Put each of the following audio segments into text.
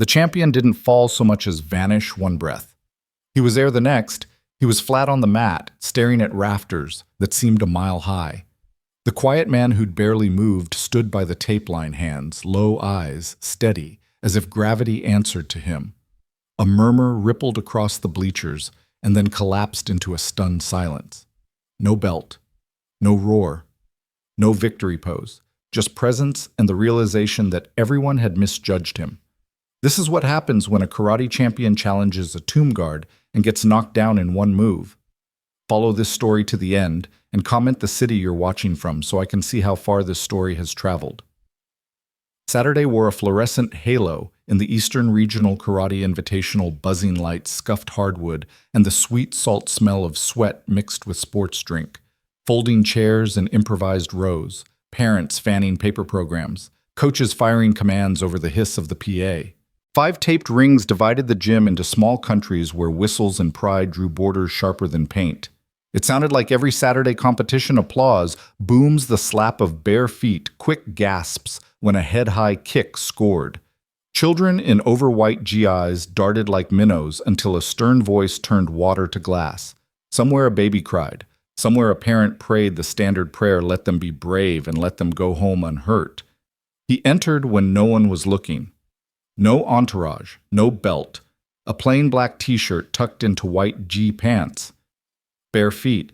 The champion didn't fall so much as vanish one breath. He was there the next. He was flat on the mat, staring at rafters that seemed a mile high. The quiet man who'd barely moved stood by the tape line, hands, low eyes, steady, as if gravity answered to him. A murmur rippled across the bleachers and then collapsed into a stunned silence. No belt, no roar, no victory pose, just presence and the realization that everyone had misjudged him. This is what happens when a karate champion challenges a tomb guard and gets knocked down in one move. Follow this story to the end and comment the city you're watching from so I can see how far this story has traveled. Saturday wore a fluorescent halo in the Eastern Regional Karate Invitational, buzzing lights, scuffed hardwood, and the sweet salt smell of sweat mixed with sports drink, folding chairs and improvised rows, parents fanning paper programs, coaches firing commands over the hiss of the PA. 5 taped rings divided the gym into small countries where whistles and pride drew borders sharper than paint. It sounded like every Saturday competition applause booms the slap of bare feet, quick gasps when a head-high kick scored. Children in over-white GIs darted like minnows until a stern voice turned water to glass. Somewhere a baby cried. Somewhere a parent prayed the standard prayer, let them be brave and let them go home unhurt. He entered when no one was looking. No entourage, no belt, a plain black t-shirt tucked into white G pants. Bare feet.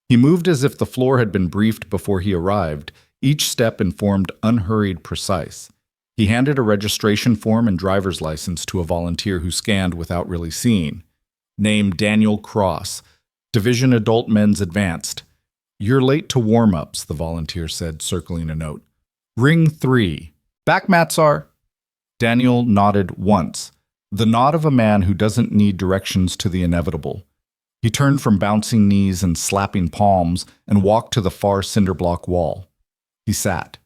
He moved as if the floor had been briefed before he arrived, each step informed, unhurried, precise. He handed a registration form and driver's license to a volunteer who scanned without really seeing. Name Daniel Cross, Division Adult Men's Advanced. You're late to warm-ups, the volunteer said, circling a note. Ring 3. Back mats are... Daniel nodded once, the nod of a man who doesn't need directions to the inevitable. He turned from bouncing knees and slapping palms and walked to the far cinderblock wall. He sat,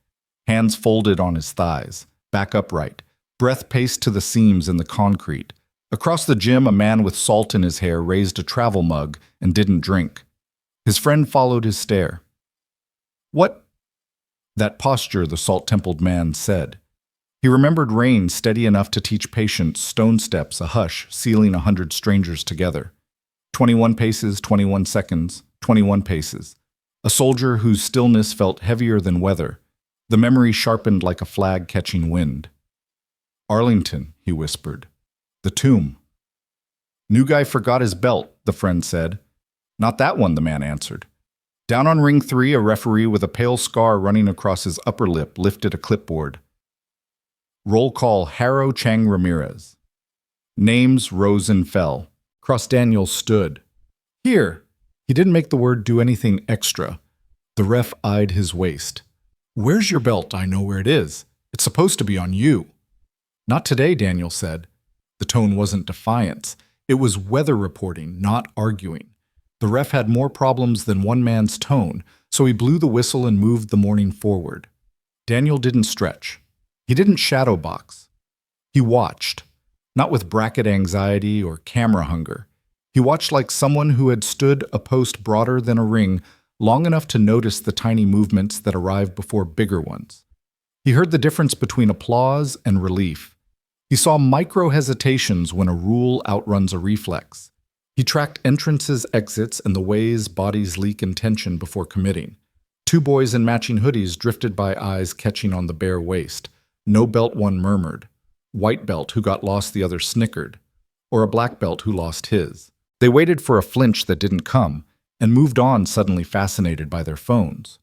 hands folded on his thighs, back upright, breath paced to the seams in the concrete. Across the gym, a man with salt in his hair raised a travel mug and didn't drink. His friend followed his stare. What? That posture, the salt-templed man said. He remembered rain steady enough to teach patience, stone steps, a hush, sealing 100 strangers together. 21 paces, 21 seconds, 21 paces. A soldier whose stillness felt heavier than weather. The memory sharpened like a flag catching wind. Arlington, he whispered. The tomb. New guy forgot his belt, the friend said. Not that one, the man answered. Down on ring 3, a referee with a pale scar running across his upper lip lifted a clipboard. Roll call Harrow Chang Ramirez. Names rose and fell. Cross Daniel stood. Here. He didn't make the word do anything extra. The ref eyed his waist. Where's your belt? I know where it is. It's supposed to be on you. Not today, Daniel said. The tone wasn't defiance. It was weather reporting, not arguing. The ref had more problems than one man's tone, so he blew the whistle and moved the morning forward. Daniel didn't stretch. He didn't shadow box. He watched, not with bracket anxiety or camera hunger. He watched like someone who had stood a post broader than a ring long enough to notice the tiny movements that arrived before bigger ones. He heard the difference between applause and relief. He saw micro-hesitations when a rule outruns a reflex. He tracked entrances, exits, and the ways bodies leak in tension before committing. 2 boys in matching hoodies drifted by, eyes catching on the bare waist. No belt one murmured. White belt who got lost, the other snickered. Or a black belt who lost his. They waited for a flinch that didn't come, and moved on, suddenly fascinated by their phones.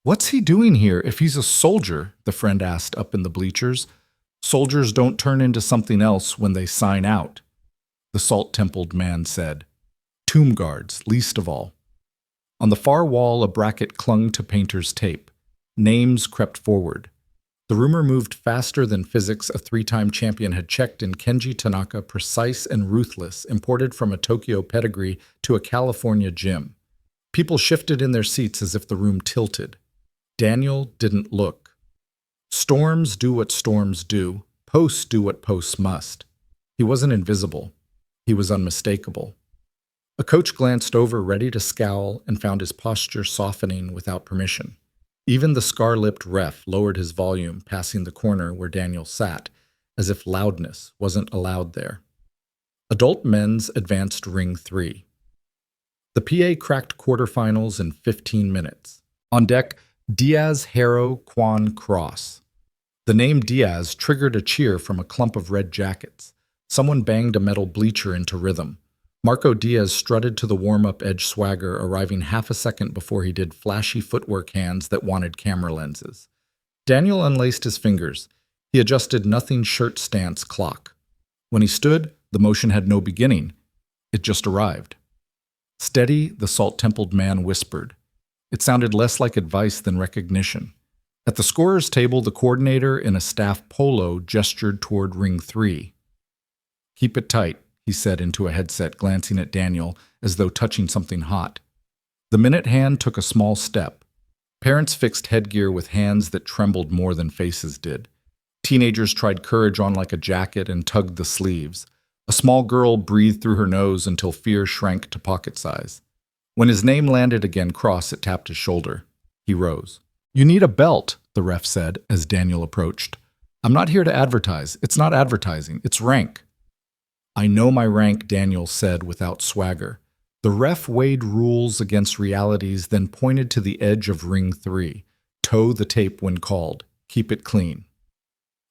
What's he doing here if he's a soldier? The friend asked up in the bleachers. Soldiers don't turn into something else when they sign out, the salt-templed man said. Tomb guards, least of all. On the far wall, a bracket clung to painter's tape. Names crept forward. The rumor moved faster than physics. A 3-time champion had checked in Kenji Tanaka, precise and ruthless, imported from a Tokyo pedigree to a California gym. People shifted in their seats as if the room tilted. Daniel didn't look. Storms do what storms do. Posts do what posts must. He wasn't invisible. He was unmistakable. A coach glanced over, ready to scowl, and found his posture softening without permission. Even the scar-lipped ref lowered his volume, passing the corner where Daniel sat, as if loudness wasn't allowed there. Adult men's advanced ring 3. The PA cracked quarterfinals in 15 minutes. On deck, Diaz, Harrow, Kwan, Cross. The name Diaz triggered a cheer from a clump of red jackets. Someone banged a metal bleacher into rhythm. Marco Diaz strutted to the warm-up edge swagger, arriving half a second before he did flashy footwork hands that wanted camera lenses. Daniel unlaced his fingers. He adjusted nothing shirt stance clock. When he stood, the motion had no beginning. It just arrived. Steady, the salt-templed man whispered. It sounded less like advice than recognition. At the scorer's table, the coordinator in a staff polo gestured toward ring 3. "Keep it tight," he said into a headset, glancing at Daniel as though touching something hot. The minute hand took a small step. Parents fixed headgear with hands that trembled more than faces did. Teenagers tried courage on like a jacket and tugged the sleeves. A small girl breathed through her nose until fear shrank to pocket size. When his name landed again, Cross, it tapped his shoulder. He rose. "You need a belt," the ref said as Daniel approached. "I'm not here to advertise. It's not advertising. It's rank." "I know my rank," Daniel said without swagger. The ref weighed rules against realities, then pointed to the edge of ring 3. "Toe the tape when called. Keep it clean."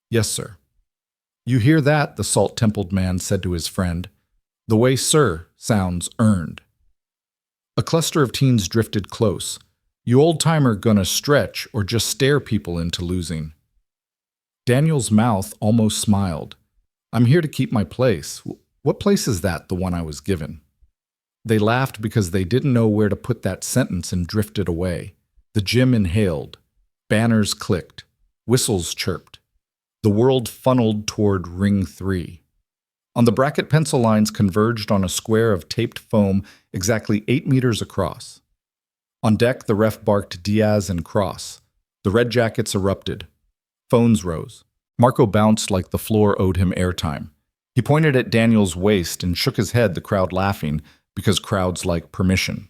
"Yes, sir." "You hear that?" the salt-templed man said to his friend. "The way 'sir' sounds earned." A cluster of teens drifted close. "You old-timer gonna stretch or just stare people into losing?" Daniel's mouth almost smiled. "I'm here to keep my place." "What place is that, the one I was given?" They laughed because they didn't know where to put that sentence and drifted away. The gym inhaled. Banners clicked. Whistles chirped. The world funneled toward ring 3. On the bracket, pencil lines converged on a square of taped foam exactly 8 meters across. On deck, the ref barked Diaz and Cross. The red jackets erupted. Phones rose. Marco bounced like the floor owed him airtime. He pointed at Daniel's waist and shook his head, the crowd laughing, because crowds like permission.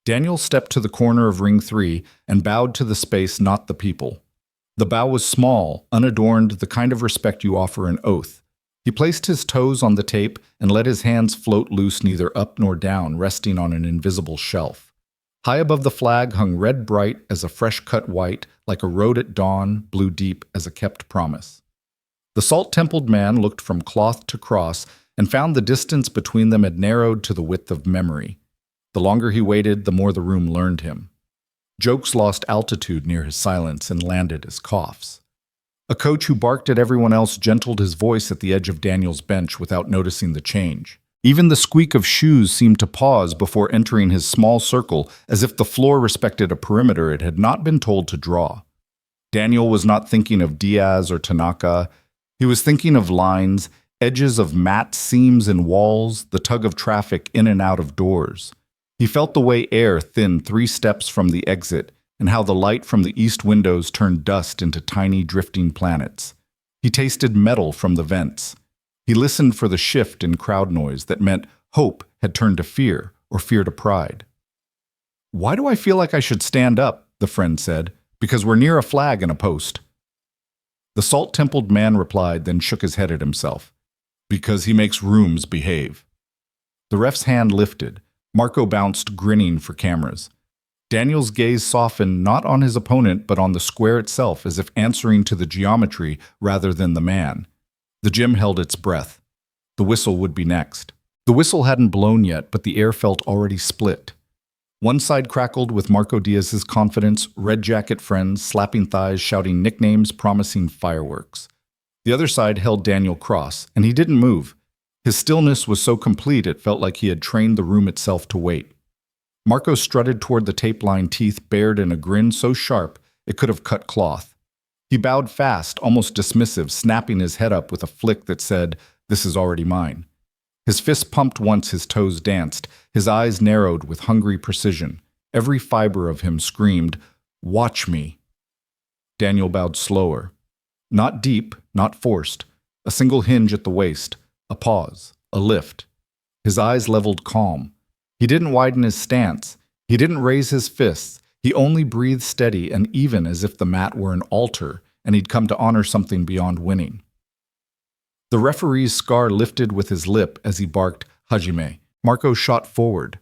Daniel stepped to the corner of ring 3 and bowed to the space, not the people. The bow was small, unadorned, the kind of respect you offer an oath. He placed his toes on the tape and let his hands float loose, neither up nor down, resting on an invisible shelf. High above the flag hung red bright as a fresh-cut white, like a road at dawn, blue deep as a kept promise. The salt-templed man looked from cloth to Cross and found the distance between them had narrowed to the width of memory. The longer he waited, the more the room learned him. Jokes lost altitude near his silence and landed as coughs. A coach who barked at everyone else gentled his voice at the edge of Daniel's bench without noticing the change. Even the squeak of shoes seemed to pause before entering his small circle, as if the floor respected a perimeter it had not been told to draw. Daniel was not thinking of Diaz or Tanaka. He was thinking of lines, edges of mat seams in walls, the tug of traffic in and out of doors. He felt the way air thinned 3 steps from the exit, and how the light from the east windows turned dust into tiny drifting planets. He tasted metal from the vents. He listened for the shift in crowd noise that meant hope had turned to fear, or fear to pride. "Why do I feel like I should stand up?" the friend said. "Because we're near a flag and a post." The salt-templed man replied, then shook his head at himself. "Because he makes rooms behave." The ref's hand lifted. Marco bounced, grinning for cameras. Daniel's gaze softened not on his opponent but on the square itself, as if answering to the geometry rather than the man. The gym held its breath. The whistle would be next. The whistle hadn't blown yet, but the air felt already split. One side crackled with Marco Diaz's confidence, red jacket friends slapping thighs, shouting nicknames, promising fireworks. The other side held Daniel Cross, and he didn't move. His stillness was so complete it felt like he had trained the room itself to wait. Marco strutted toward the tape-lined teeth, bared in a grin so sharp it could have cut cloth. He bowed fast, almost dismissive, snapping his head up with a flick that said, "This is already mine." His fist pumped once his toes danced. His eyes narrowed with hungry precision. Every fiber of him screamed, "Watch me." Daniel bowed slower. Not deep, not forced. A single hinge at the waist. A pause. A lift. His eyes leveled calm. He didn't widen his stance. He didn't raise his fists. He only breathed steady and even, as if the mat were an altar and he'd come to honor something beyond winning. The referee's scar lifted with his lip as he barked, Hajime. Marco shot forward.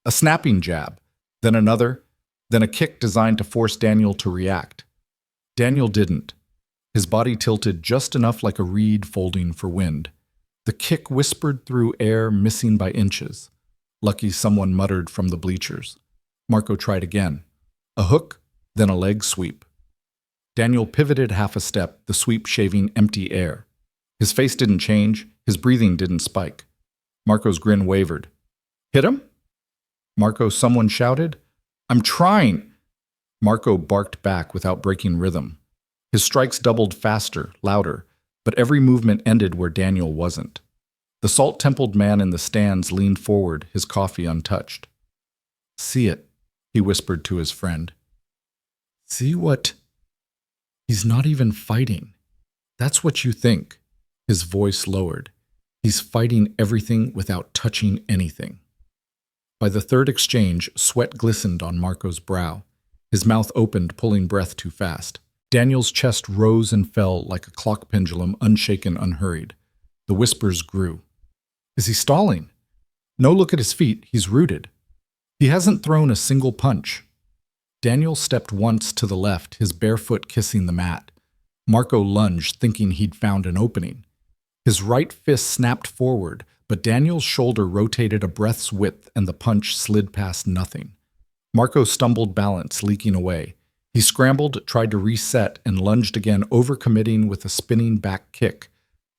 A snapping jab, then another, then a kick designed to force Daniel to react. Daniel didn't. His body tilted just enough like a reed folding for wind. The kick whispered through air, missing by inches. Lucky, someone muttered from the bleachers. Marco tried again. A hook, then a leg sweep. Daniel pivoted half a step, the sweep shaving empty air. His face didn't change, his breathing didn't spike. Marco's grin wavered. Hit him? Marco, someone shouted. I'm trying. Marco barked back without breaking rhythm. His strikes doubled faster, louder, but every movement ended where Daniel wasn't. The salt-templed man in the stands leaned forward, his coffee untouched. See it, he whispered to his friend. See what? He's not even fighting. That's what you think. His voice lowered. He's fighting everything without touching anything. By the third exchange, sweat glistened on Marco's brow. His mouth opened, pulling breath too fast. Daniel's chest rose and fell like a clock pendulum, unshaken, unhurried. The whispers grew. Is he stalling? No, look at his feet. He's rooted. He hasn't thrown a single punch. Daniel stepped once to the left, his bare foot kissing the mat. Marco lunged, thinking he'd found an opening. His right fist snapped forward, but Daniel's shoulder rotated a breath's width and the punch slid past nothing. Marco stumbled balance, leaking away. He scrambled, tried to reset, and lunged again, overcommitting with a spinning back kick.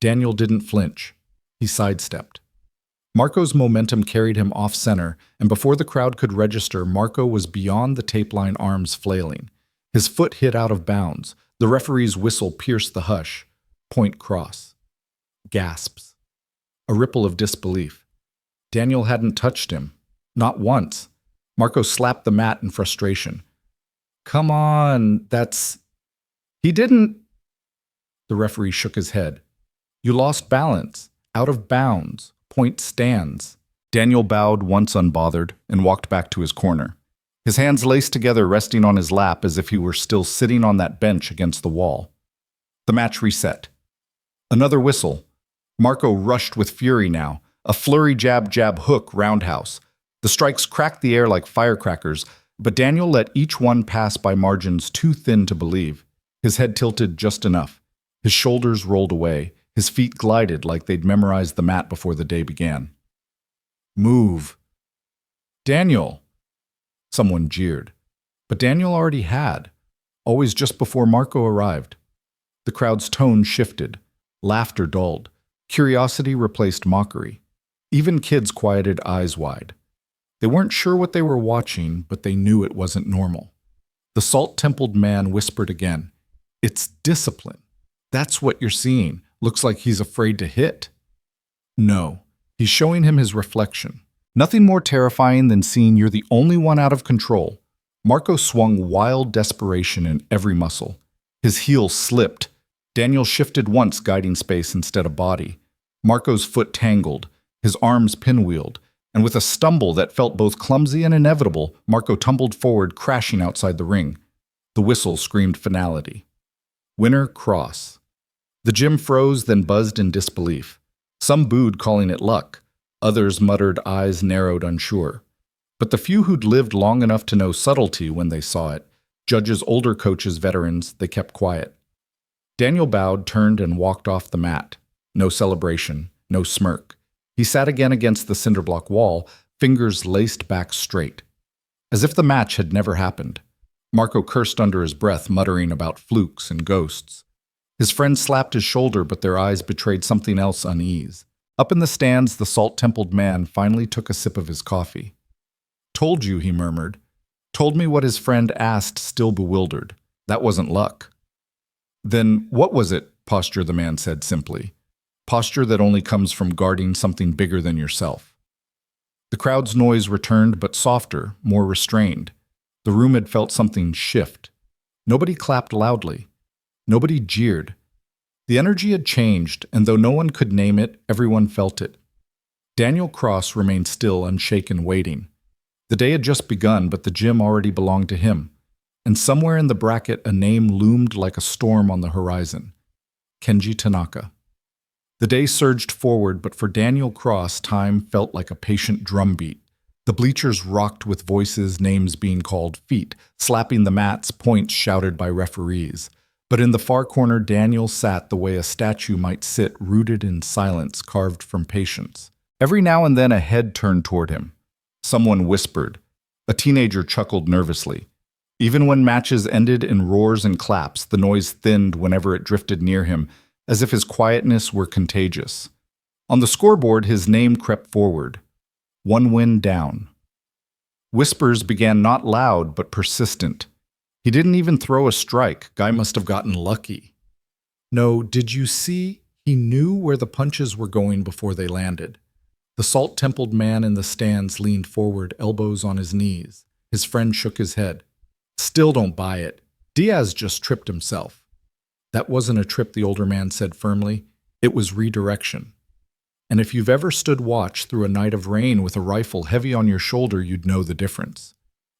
Daniel didn't flinch. He sidestepped. Marco's momentum carried him off-center, and before the crowd could register, Marco was beyond the tape line, arms flailing. His foot hit out of bounds. The referee's whistle pierced the hush. Point cross. Gasps. A ripple of disbelief. Daniel hadn't touched him. Not once. Marco slapped the mat in frustration. Come on, that's... He didn't... The referee shook his head. You lost balance. Out of bounds. Point stands. Daniel bowed once unbothered and walked back to his corner. His hands laced together, resting on his lap as if he were still sitting on that bench against the wall. The match reset. Another whistle. Marco rushed with fury now. A flurry jab, hook, roundhouse. The strikes cracked the air like firecrackers, but Daniel let each one pass by margins too thin to believe. His head tilted just enough. His shoulders rolled away. His feet glided like they'd memorized the mat before the day began. Move. Daniel. Someone jeered. But Daniel already had, always just before Marco arrived. The crowd's tone shifted. Laughter dulled. Curiosity replaced mockery. Even kids quieted, eyes wide. They weren't sure what they were watching, but they knew it wasn't normal. The salt-templed man whispered again. It's discipline. That's what you're seeing. Looks like he's afraid to hit. No, he's showing him his reflection. Nothing more terrifying than seeing you're the only one out of control. Marco swung wild desperation in every muscle. His heel slipped. Daniel shifted once, guiding space instead of body. Marco's foot tangled, his arms pinwheeled, and with a stumble that felt both clumsy and inevitable, Marco tumbled forward, crashing outside the ring. The whistle screamed finality. Winner cross. The gym froze, then buzzed in disbelief. Some booed, calling it luck. Others muttered, eyes narrowed, unsure. But the few who'd lived long enough to know subtlety when they saw it, judges, older coaches, veterans, they kept quiet. Daniel bowed, turned, and walked off the mat. No celebration, no smirk. He sat again against the cinderblock wall, fingers laced back straight. As if the match had never happened. Marco cursed under his breath, muttering about flukes and ghosts. His friend slapped his shoulder, but their eyes betrayed something else, unease. Up in the stands, the salt-templed man finally took a sip of his coffee. Told you, he murmured. Told me what his friend asked, still bewildered. That wasn't luck. Then what was it? Posture, the man said simply. Posture that only comes from guarding something bigger than yourself. The crowd's noise returned, but softer, more restrained. The room had felt something shift. Nobody clapped loudly. Nobody jeered. The energy had changed, and though no one could name it, everyone felt it. Daniel Cross remained still, unshaken, waiting. The day had just begun, but the gym already belonged to him. And somewhere in the bracket, a name loomed like a storm on the horizon. Kenji Tanaka. The day surged forward, but for Daniel Cross, time felt like a patient drumbeat. The bleachers rocked with voices, names being called, feet slapping the mats, points shouted by referees. But in the far corner, Daniel sat the way a statue might sit, rooted in silence carved from patience. Every now and then a head turned toward him. Someone whispered. A teenager chuckled nervously. Even when matches ended in roars and claps, the noise thinned whenever it drifted near him, as if his quietness were contagious. On the scoreboard, his name crept forward. 1 win down. Whispers began not loud, but persistent. He didn't even throw a strike. Guy must have gotten lucky. No, did you see? He knew where the punches were going before they landed. The salt-templed man in the stands leaned forward, elbows on his knees. His friend shook his head. Still don't buy it. Diaz just tripped himself. That wasn't a trip, the older man said firmly. It was redirection. And if you've ever stood watch through a night of rain with a rifle heavy on your shoulder, you'd know the difference.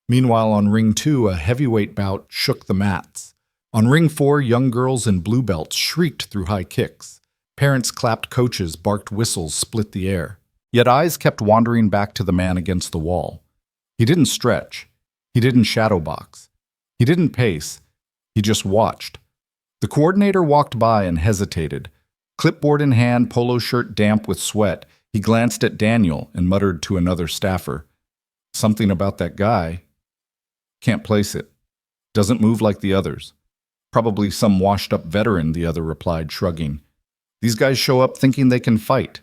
Meanwhile, on Ring 2, a heavyweight bout shook the mats. On Ring 4, young girls in blue belts shrieked through high kicks. Parents clapped, coaches barked, whistles split the air. Yet eyes kept wandering back to the man against the wall. He didn't stretch. He didn't shadow box. He didn't pace. He just watched. The coordinator walked by and hesitated. Clipboard in hand, polo shirt damp with sweat, he glanced at Daniel and muttered to another staffer. Something about that guy. Can't place it. Doesn't move like the others. Probably some washed-up veteran, the other replied, shrugging. These guys show up thinking they can fight.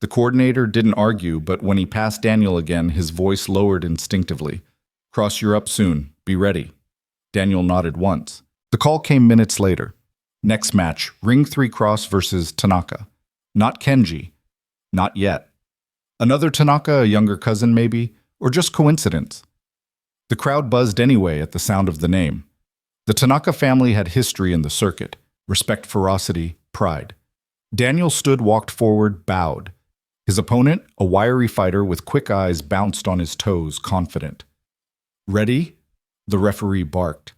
The coordinator didn't argue, but when he passed Daniel again, his voice lowered instinctively. Cross, you're up soon. Be ready. Daniel nodded once. The call came minutes later. Next match, Ring 3 Cross versus Tanaka. Not Kenji. Not yet. Another Tanaka, a younger cousin maybe, or just coincidence. The crowd buzzed anyway at the sound of the name. The Tanaka family had history in the circuit. Respect, ferocity, pride. Daniel stood, walked forward, bowed. His opponent, a wiry fighter with quick eyes, bounced on his toes, confident. Ready? The referee barked.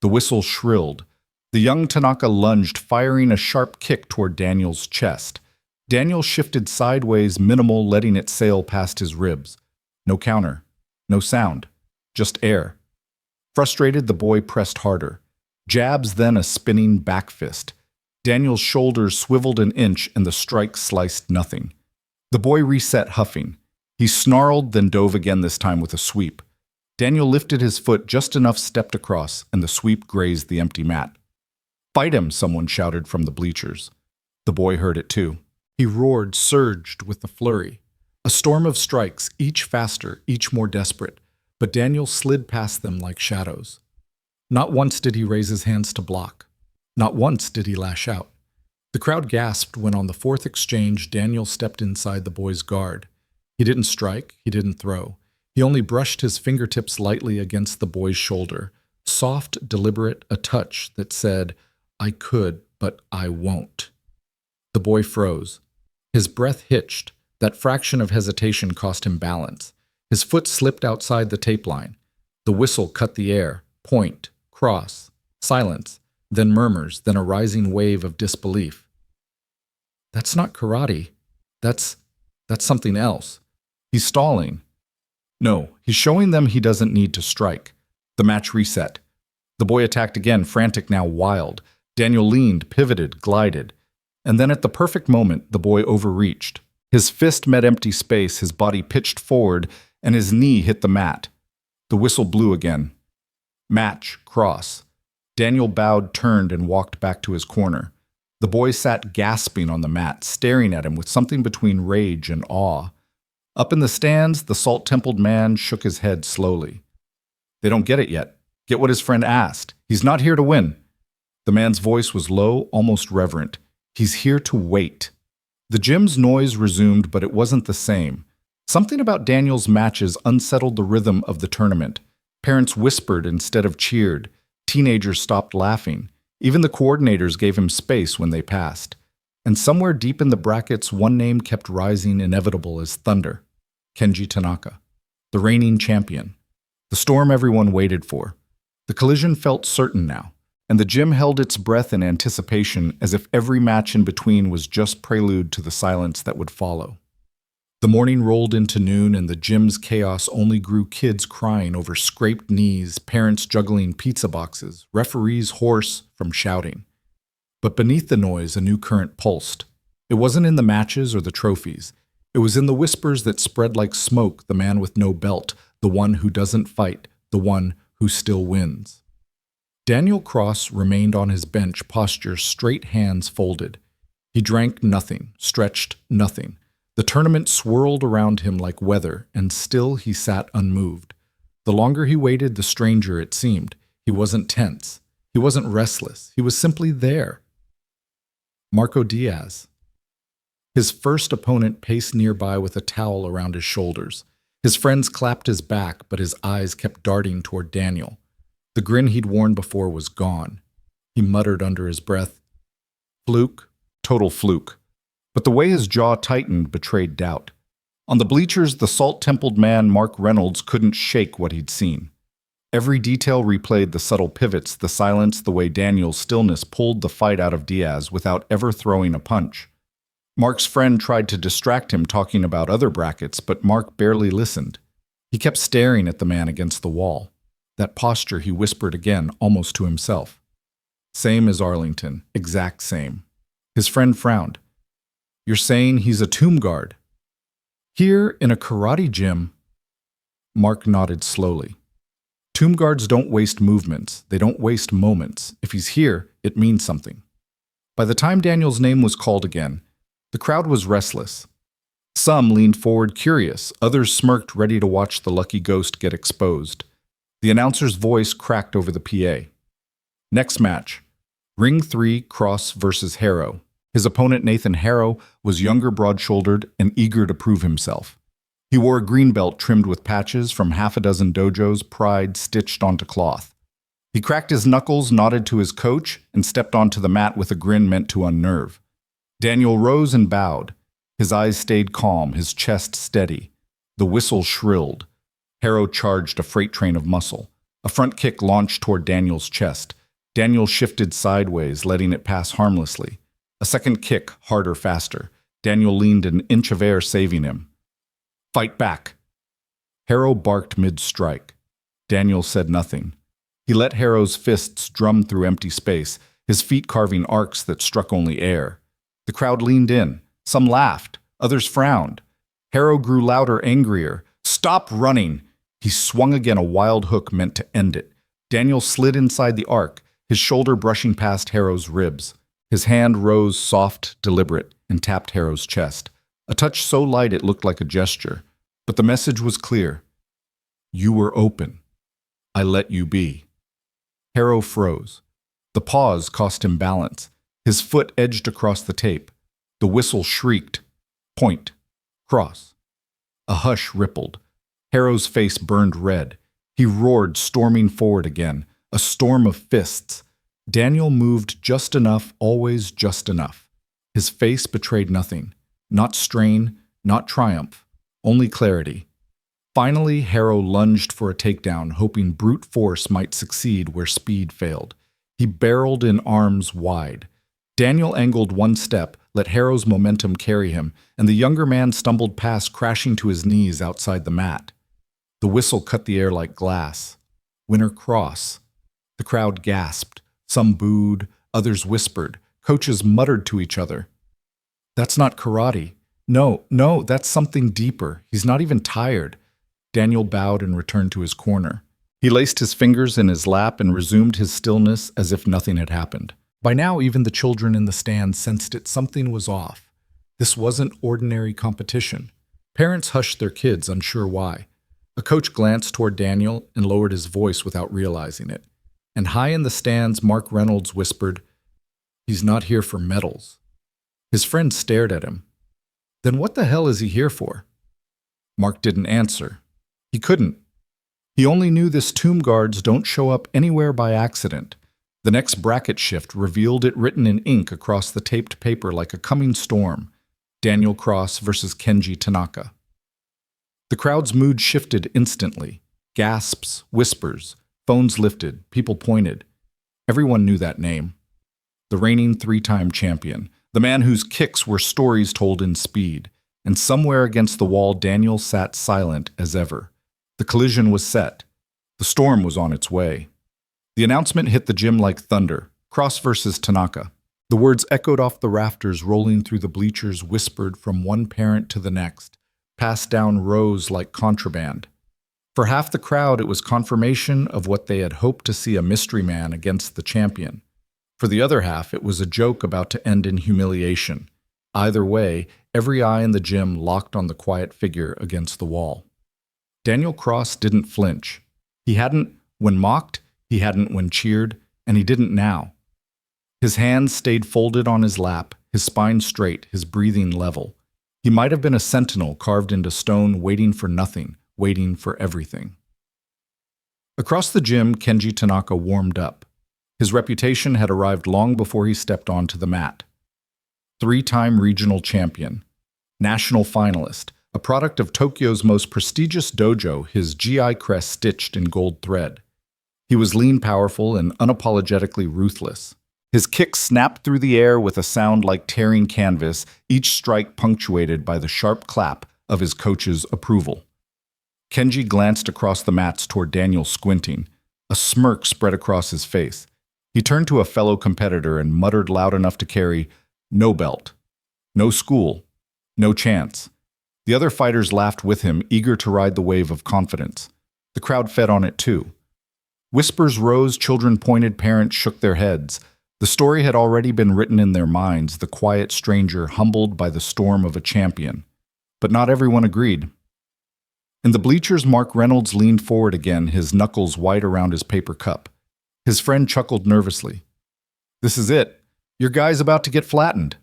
The whistle shrilled. The young Tanaka lunged, firing a sharp kick toward Daniel's chest. Daniel shifted sideways, minimal, letting it sail past his ribs. No counter. No sound. Just air. Frustrated, the boy pressed harder. Jabs, then a spinning back fist. Daniel's shoulders swiveled an inch and the strike sliced nothing. The boy reset, huffing. He snarled, then dove again, this time with a sweep. Daniel lifted his foot just enough, stepped across, and the sweep grazed the empty mat. Fight him, someone shouted from the bleachers. The boy heard it too. He roared, surged with the flurry. A storm of strikes, each faster, each more desperate, but Daniel slid past them like shadows. Not once did he raise his hands to block. Not once did he lash out. The crowd gasped when on the fourth exchange, Daniel stepped inside the boy's guard. He didn't strike, he didn't throw. He only brushed his fingertips lightly against the boy's shoulder. Soft, deliberate, a touch that said, I could, but I won't. The boy froze. His breath hitched. That fraction of hesitation cost him balance. His foot slipped outside the tape line. The whistle cut the air. Point, cross, silence, then murmurs, then a rising wave of disbelief. That's not karate. That's something else. He's stalling. No, he's showing them he doesn't need to strike. The match reset. The boy attacked again, frantic now, wild. Daniel leaned, pivoted, glided. And then at the perfect moment, the boy overreached. His fist met empty space, his body pitched forward, and his knee hit the mat. The whistle blew again. Match, cross. Daniel bowed, turned, and walked back to his corner. The boy sat gasping on the mat, staring at him with something between rage and awe. Up in the stands, the salt-templed man shook his head slowly. They don't get it yet. Get what his friend asked. He's not here to win. The man's voice was low, almost reverent. He's here to wait. The gym's noise resumed, but it wasn't the same. Something about Daniel's matches unsettled the rhythm of the tournament. Parents whispered instead of cheered. Teenagers stopped laughing. Even the coordinators gave him space when they passed. And somewhere deep in the brackets, one name kept rising, inevitable as thunder. Kenji Tanaka, the reigning champion. The storm everyone waited for. The collision felt certain now. and the gym held its breath in anticipation as if every match in between was just prelude to the silence that would follow. The morning rolled into noon, and the gym's chaos only grew: kids crying over scraped knees, parents juggling pizza boxes, referees hoarse from shouting. But beneath the noise, a new current pulsed. It wasn't in the matches or the trophies. It was in the whispers that spread like smoke: the man with no belt, the one who doesn't fight, the one who still wins. Daniel Cross remained on his bench, posture straight, hands folded. He drank nothing, stretched nothing. The tournament swirled around him like weather, and still he sat unmoved. The longer he waited, the stranger it seemed. He wasn't tense. He wasn't restless. He was simply there. Marco Diaz. His first opponent paced nearby with a towel around his shoulders. His friends clapped his back, but his eyes kept darting toward Daniel. The grin he'd worn before was gone. He muttered under his breath, "Fluke, total fluke." But the way his jaw tightened betrayed doubt. On the bleachers, the salt-templed man Mark Reynolds couldn't shake what he'd seen. Every detail replayed: the subtle pivots, the silence, the way Daniel's stillness pulled the fight out of Diaz without ever throwing a punch. Mark's friend tried to distract him, talking about other brackets, but Mark barely listened. He kept staring at the man against the wall. That posture, he whispered again, almost to himself. "Same as Arlington, exact same." His friend frowned. "You're saying he's a tomb guard?" "Here in a karate gym." Mark nodded slowly. "Tomb guards don't waste movements. They don't waste moments. If he's here, it means something." By the time Daniel's name was called again, the crowd was restless. Some leaned forward curious, others smirked, ready to watch the lucky ghost get exposed. The announcer's voice cracked over the PA. "Next match, Ring 3, Cross versus Harrow." His opponent, Nathan Harrow, was younger, broad-shouldered, and eager to prove himself. He wore a green belt trimmed with patches from half a dozen dojos, pride stitched onto cloth. He cracked his knuckles, nodded to his coach, and stepped onto the mat with a grin meant to unnerve. Daniel rose and bowed. His eyes stayed calm, his chest steady. The whistle shrilled. Harrow charged a freight train of muscle. A front kick launched toward Daniel's chest. Daniel shifted sideways, letting it pass harmlessly. A second kick, harder, faster. Daniel leaned an inch of air, saving him. "Fight back." Harrow barked mid-strike. Daniel said nothing. He let Harrow's fists drum through empty space, his feet carving arcs that struck only air. The crowd leaned in. Some laughed. Others frowned. Harrow grew louder, angrier. "Stop running!" He swung again, a wild hook meant to end it. Daniel slid inside the arc, his shoulder brushing past Harrow's ribs. His hand rose, soft, deliberate, and tapped Harrow's chest. A touch so light it looked like a gesture. But the message was clear. "You were open. I let you be." Harrow froze. The pause cost him balance. His foot edged across the tape. The whistle shrieked. Point. Cross. A hush rippled. Harrow's face burned red. He roared, storming forward again. A storm of fists. Daniel moved just enough, always just enough. His face betrayed nothing. Not strain, not triumph. Only clarity. Finally, Harrow lunged for a takedown, hoping brute force might succeed where speed failed. He barreled in, arms wide. Daniel angled one step, let Harrow's momentum carry him, and the younger man stumbled past, crashing to his knees outside the mat. The whistle cut the air like glass. Winner Cross. The crowd gasped. Some booed, others whispered. Coaches muttered to each other. "That's not karate. No, that's something deeper. He's not even tired." Daniel bowed and returned to his corner. He laced his fingers in his lap and resumed his stillness as if nothing had happened. By now, even the children in the stands sensed it. Something was off. This wasn't ordinary competition. Parents hushed their kids, unsure why. A coach glanced toward Daniel and lowered his voice without realizing it. And high in the stands, Mark Reynolds whispered, "He's not here for medals." His friend stared at him. "Then what the hell is he here for?" Mark didn't answer. He couldn't. He only knew this: tomb guards don't show up anywhere by accident. The next bracket shift revealed it written in ink across the taped paper like a coming storm. Daniel Cross versus Kenji Tanaka. The crowd's mood shifted instantly. Gasps, whispers, phones lifted, people pointed. Everyone knew that name. The reigning three-time champion, the man whose kicks were stories told in speed. And somewhere against the wall, Daniel sat silent as ever. The collision was set. The storm was on its way. The announcement hit the gym like thunder. Cross versus Tanaka. The words echoed off the rafters, rolling through the bleachers, whispered from one parent to the next, passed down rows like contraband. For half the crowd, it was confirmation of what they had hoped to see, a mystery man against the champion. For the other half, it was a joke about to end in humiliation. Either way, every eye in the gym locked on the quiet figure against the wall. Daniel Cross didn't flinch. He hadn't when mocked, he hadn't when cheered, and he didn't now. His hands stayed folded on his lap, his spine straight, his breathing level. He might have been a sentinel carved into stone, waiting for nothing, waiting for everything. Across the gym, Kenji Tanaka warmed up. His reputation had arrived long before he stepped onto the mat. Three-time regional champion, national finalist, a product of Tokyo's most prestigious dojo, his GI crest stitched in gold thread. He was lean, powerful, and unapologetically ruthless. His kicks snapped through the air with a sound like tearing canvas, each strike punctuated by the sharp clap of his coach's approval. Kenji glanced across the mats toward Daniel, squinting. A smirk spread across his face. He turned to a fellow competitor and muttered loud enough to carry, "No belt. No school. No chance." The other fighters laughed with him, eager to ride the wave of confidence. The crowd fed on it too. Whispers rose, children pointed, parents shook their heads. The story had already been written in their minds, the quiet stranger humbled by the storm of a champion. But not everyone agreed. In the bleachers, Mark Reynolds leaned forward again, his knuckles white around his paper cup. His friend chuckled nervously. "This is it. Your guy's about to get flattened."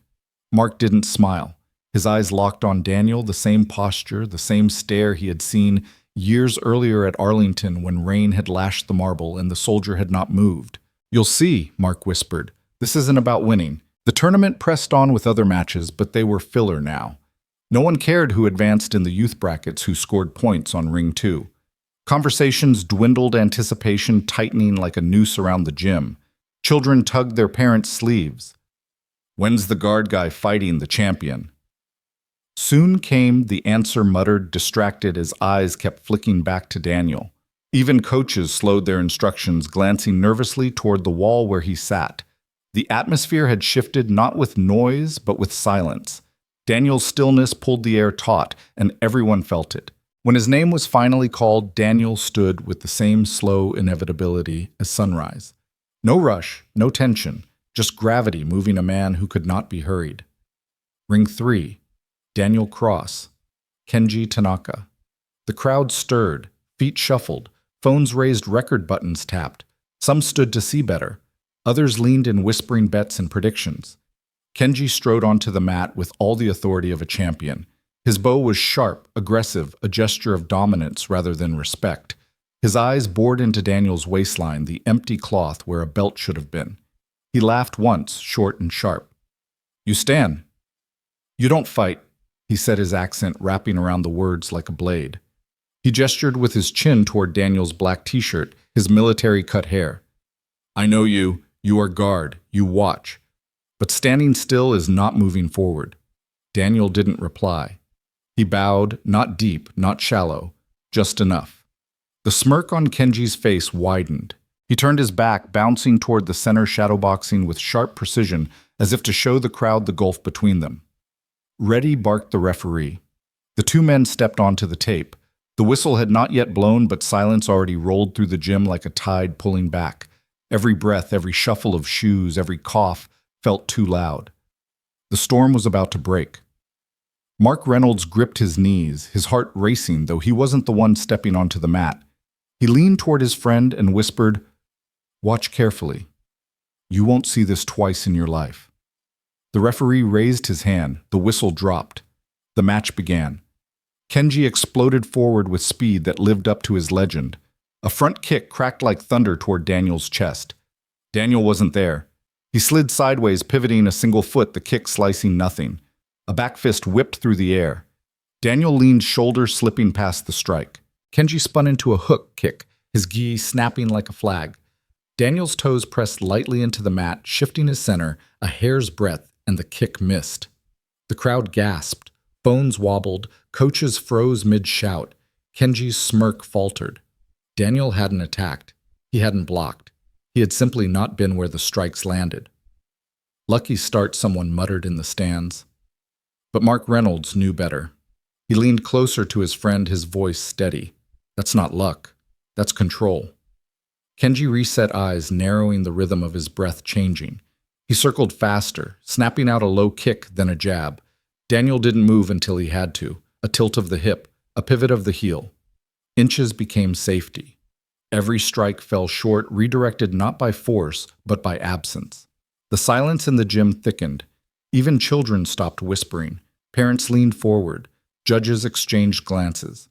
Mark didn't smile. His eyes locked on Daniel, the same posture, the same stare he had seen years earlier at Arlington when rain had lashed the marble and the soldier had not moved. "You'll see," Mark whispered. "This isn't about winning." The tournament pressed on with other matches, but they were filler now. No one cared who advanced in the youth brackets, who scored points on Ring 2. Conversations dwindled, anticipation tightening like a noose around the gym. Children tugged their parents' sleeves. "When's the guard guy fighting the champion?" Soon came the answer, muttered, distracted as eyes kept flicking back to Daniel. Even coaches slowed their instructions, glancing nervously toward the wall where he sat. The atmosphere had shifted, not with noise, but with silence. Daniel's stillness pulled the air taut, and everyone felt it. When his name was finally called, Daniel stood with the same slow inevitability as sunrise. No rush, no tension, just gravity moving a man who could not be hurried. Ring 3. Daniel Cross. Kenji Tanaka. The crowd stirred, feet shuffled, phones raised, record buttons tapped. Some stood to see better. Others leaned in, whispering bets and predictions. Kenji strode onto the mat with all the authority of a champion. His bow was sharp, aggressive, a gesture of dominance rather than respect. His eyes bored into Daniel's waistline, the empty cloth where a belt should have been. He laughed once, short and sharp. "You stand." "You don't fight," he said, his accent wrapping around the words like a blade. He gestured with his chin toward Daniel's black t-shirt, his military-cut hair. "I know you. You are guard. You watch. But standing still is not moving forward." Daniel didn't reply. He bowed, not deep, not shallow, just enough. The smirk on Kenji's face widened. He turned his back, bouncing toward the center, shadowboxing with sharp precision, as if to show the crowd the gulf between them. "Ready," barked the referee. The two men stepped onto the tape. The whistle had not yet blown, but silence already rolled through the gym like a tide pulling back. Every breath, every shuffle of shoes, every cough felt too loud. The storm was about to break. Mark Reynolds gripped his knees, his heart racing, though he wasn't the one stepping onto the mat. He leaned toward his friend and whispered, "Watch carefully. You won't see this twice in your life." The referee raised his hand. The whistle dropped. The match began. Kenji exploded forward with speed that lived up to his legend. A front kick cracked like thunder toward Daniel's chest. Daniel wasn't there. He slid sideways, pivoting a single foot, the kick slicing nothing. A back fist whipped through the air. Daniel leaned, shoulder slipping past the strike. Kenji spun into a hook kick, his gi snapping like a flag. Daniel's toes pressed lightly into the mat, shifting his center a hair's breadth, and the kick missed. The crowd gasped. Bones wobbled. Coaches froze mid-shout. Kenji's smirk faltered. Daniel hadn't attacked. He hadn't blocked. He had simply not been where the strikes landed. Lucky start, someone muttered in the stands. But Mark Reynolds knew better. He leaned closer to his friend, his voice steady. That's not luck. That's control. Kenji reset eyes, narrowing the rhythm of his breath changing. He circled faster, snapping out a low kick, then a jab. Daniel didn't move until he had to. A tilt of the hip, a pivot of the heel. Inches became safety. Every strike fell short, redirected not by force, but by absence. The silence in the gym thickened. Even children stopped whispering. Parents leaned forward. Judges exchanged glances.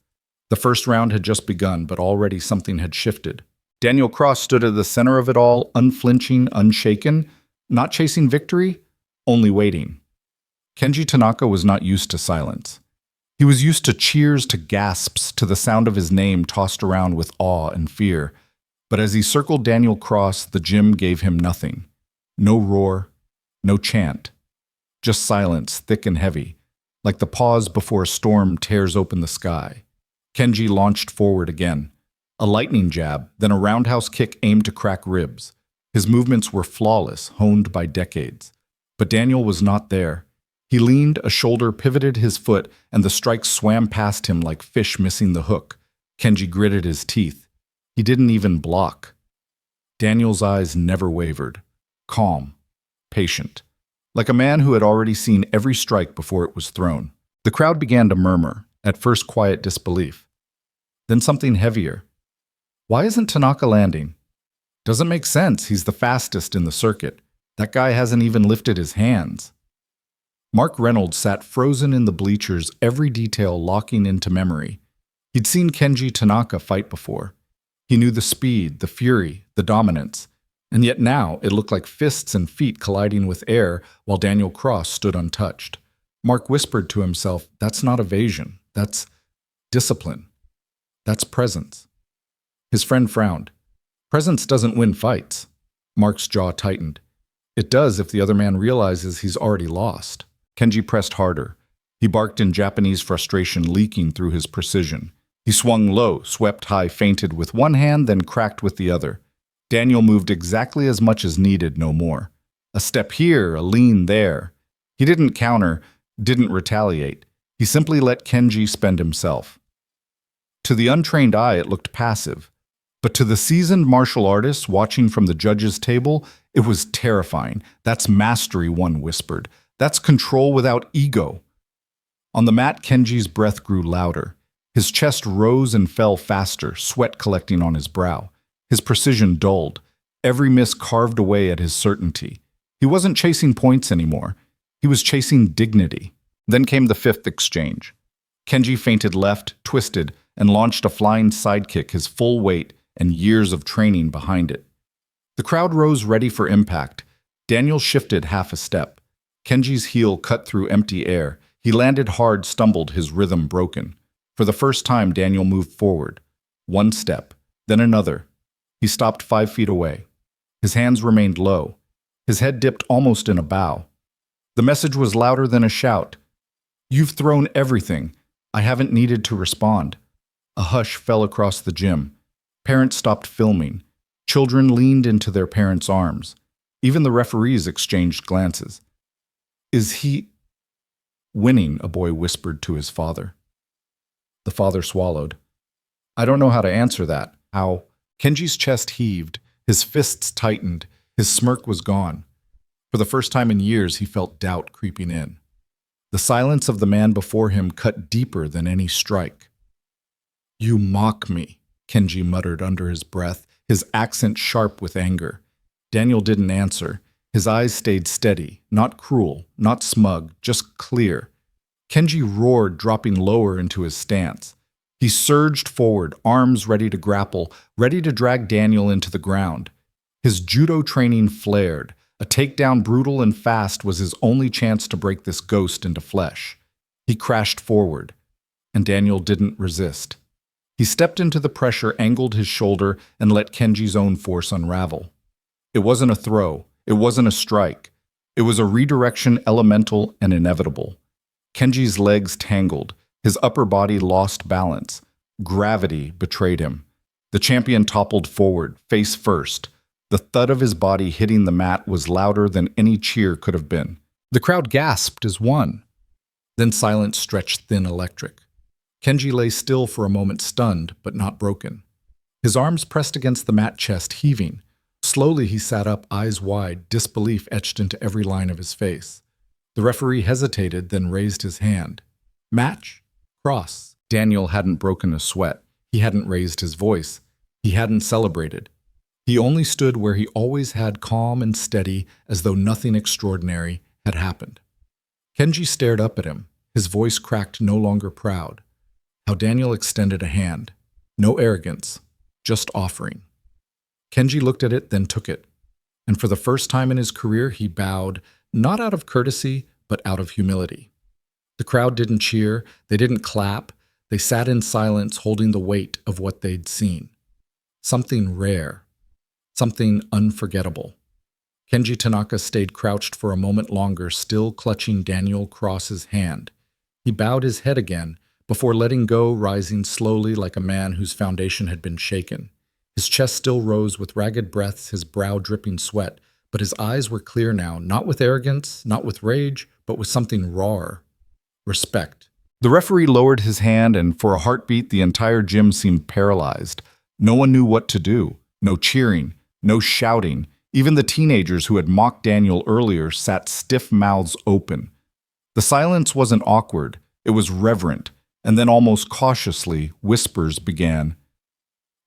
The first round had just begun, but already something had shifted. Daniel Cross stood at the center of it all, unflinching, unshaken, not chasing victory, only waiting. Kenji Tanaka was not used to silence. He was used to cheers, to gasps, to the sound of his name tossed around with awe and fear. But as he circled Daniel Cross, the gym gave him nothing. No roar, no chant. Just silence, thick and heavy, like the pause before a storm tears open the sky. Kenji launched forward again. A lightning jab, then a roundhouse kick aimed to crack ribs. His movements were flawless, honed by decades. But Daniel was not there. He leaned, a shoulder pivoted his foot, and the strikes swam past him like fish missing the hook. Kenji gritted his teeth. He didn't even block. Daniel's eyes never wavered. Calm. Patient. Like a man who had already seen every strike before it was thrown. The crowd began to murmur, at first quiet disbelief. Then something heavier. Why isn't Tanaka landing? Doesn't make sense. He's the fastest in the circuit. That guy hasn't even lifted his hands. Mark Reynolds sat frozen in the bleachers, every detail locking into memory. He'd seen Kenji Tanaka fight before. He knew the speed, the fury, the dominance. And yet now it looked like fists and feet colliding with air while Daniel Cross stood untouched. Mark whispered to himself, that's not evasion. That's discipline. That's presence. His friend frowned. Presence doesn't win fights. Mark's jaw tightened. It does if the other man realizes he's already lost. Kenji pressed harder. He barked in Japanese frustration leaking through his precision. He swung low, swept high, feinted with one hand, then cracked with the other. Daniel moved exactly as much as needed, no more. A step here, a lean there. He didn't counter, didn't retaliate. He simply let Kenji spend himself. To the untrained eye, it looked passive. But to the seasoned martial artist watching from the judge's table, it was terrifying. That's mastery, one whispered. That's control without ego. On the mat, Kenji's breath grew louder. His chest rose and fell faster, sweat collecting on his brow. His precision dulled. Every miss carved away at his certainty. He wasn't chasing points anymore. He was chasing dignity. Then came the fifth exchange. Kenji feinted left, twisted, and launched a flying sidekick, his full weight and years of training behind it. The crowd rose ready for impact. Daniel shifted half a step. Kenji's heel cut through empty air. He landed hard, stumbled, his rhythm broken. For the first time, Daniel moved forward. One step, then another. He stopped 5 feet away. His hands remained low. His head dipped almost in a bow. The message was louder than a shout. You've thrown everything. I haven't needed to respond. A hush fell across the gym. Parents stopped filming. Children leaned into their parents' arms. Even the referees exchanged glances. Is he winning? A boy whispered to his father. The father swallowed. I don't know how to answer that. How? Kenji's chest heaved. His fists tightened. His smirk was gone. For the first time in years, he felt doubt creeping in. The silence of the man before him cut deeper than any strike. You mock me, Kenji muttered under his breath, his accent sharp with anger. Daniel didn't answer. His eyes stayed steady, not cruel, not smug, just clear. Kenji roared, dropping lower into his stance. He surged forward, arms ready to grapple, ready to drag Daniel into the ground. His judo training flared. A takedown brutal and fast was his only chance to break this ghost into flesh. He crashed forward, and Daniel didn't resist. He stepped into the pressure, angled his shoulder, and let Kenji's own force unravel. It wasn't a throw. It wasn't a strike. It was a redirection, elemental and inevitable. Kenji's legs tangled. His upper body lost balance. Gravity betrayed him. The champion toppled forward, face first. The thud of his body hitting the mat was louder than any cheer could have been. The crowd gasped as one. Then silence stretched thin electric. Kenji lay still for a moment, stunned but not broken. His arms pressed against the mat chest, heaving. Slowly he sat up, eyes wide, disbelief etched into every line of his face. The referee hesitated, then raised his hand. Match? Cross. Daniel hadn't broken a sweat. He hadn't raised his voice. He hadn't celebrated. He only stood where he always had, calm and steady, as though nothing extraordinary had happened. Kenji stared up at him, his voice cracked, no longer proud. How Daniel extended a hand. No arrogance, just offering. Kenji looked at it, then took it. And for the first time in his career, he bowed, not out of courtesy, but out of humility. The crowd didn't cheer, they didn't clap, they sat in silence, holding the weight of what they'd seen. Something rare, something unforgettable. Kenji Tanaka stayed crouched for a moment longer, still clutching Daniel Cross's hand. He bowed his head again, before letting go, rising slowly like a man whose foundation had been shaken. His chest still rose with ragged breaths, his brow dripping sweat, but his eyes were clear now, not with arrogance, not with rage, but with something rawer. Respect. The referee lowered his hand, and for a heartbeat, the entire gym seemed paralyzed. No one knew what to do. No cheering, no shouting. Even the teenagers who had mocked Daniel earlier sat stiff mouths open. The silence wasn't awkward, it was reverent, and then almost cautiously, whispers began.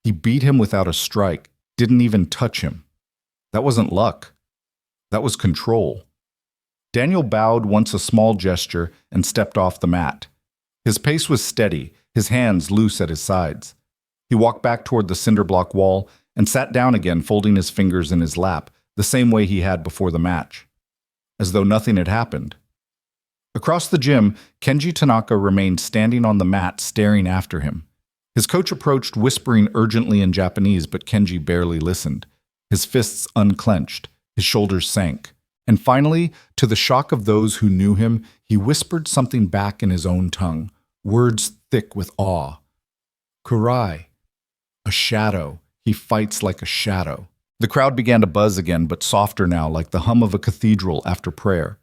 He beat him without a strike, didn't even touch him. That wasn't luck. That was control. Daniel bowed once, a small gesture, and stepped off the mat. His pace was steady, his hands loose at his sides. He walked back toward the cinder block wall and sat down again, folding his fingers in his lap, the same way he had before the match, as though nothing had happened. Across the gym, Kenji Tanaka remained standing on the mat, staring after him. His coach approached, whispering urgently in Japanese, but Kenji barely listened. His fists unclenched, his shoulders sank. And finally, to the shock of those who knew him, he whispered something back in his own tongue, words thick with awe. Kurai. A shadow. He fights like a shadow. The crowd began to buzz again, but softer now, like the hum of a cathedral after prayer.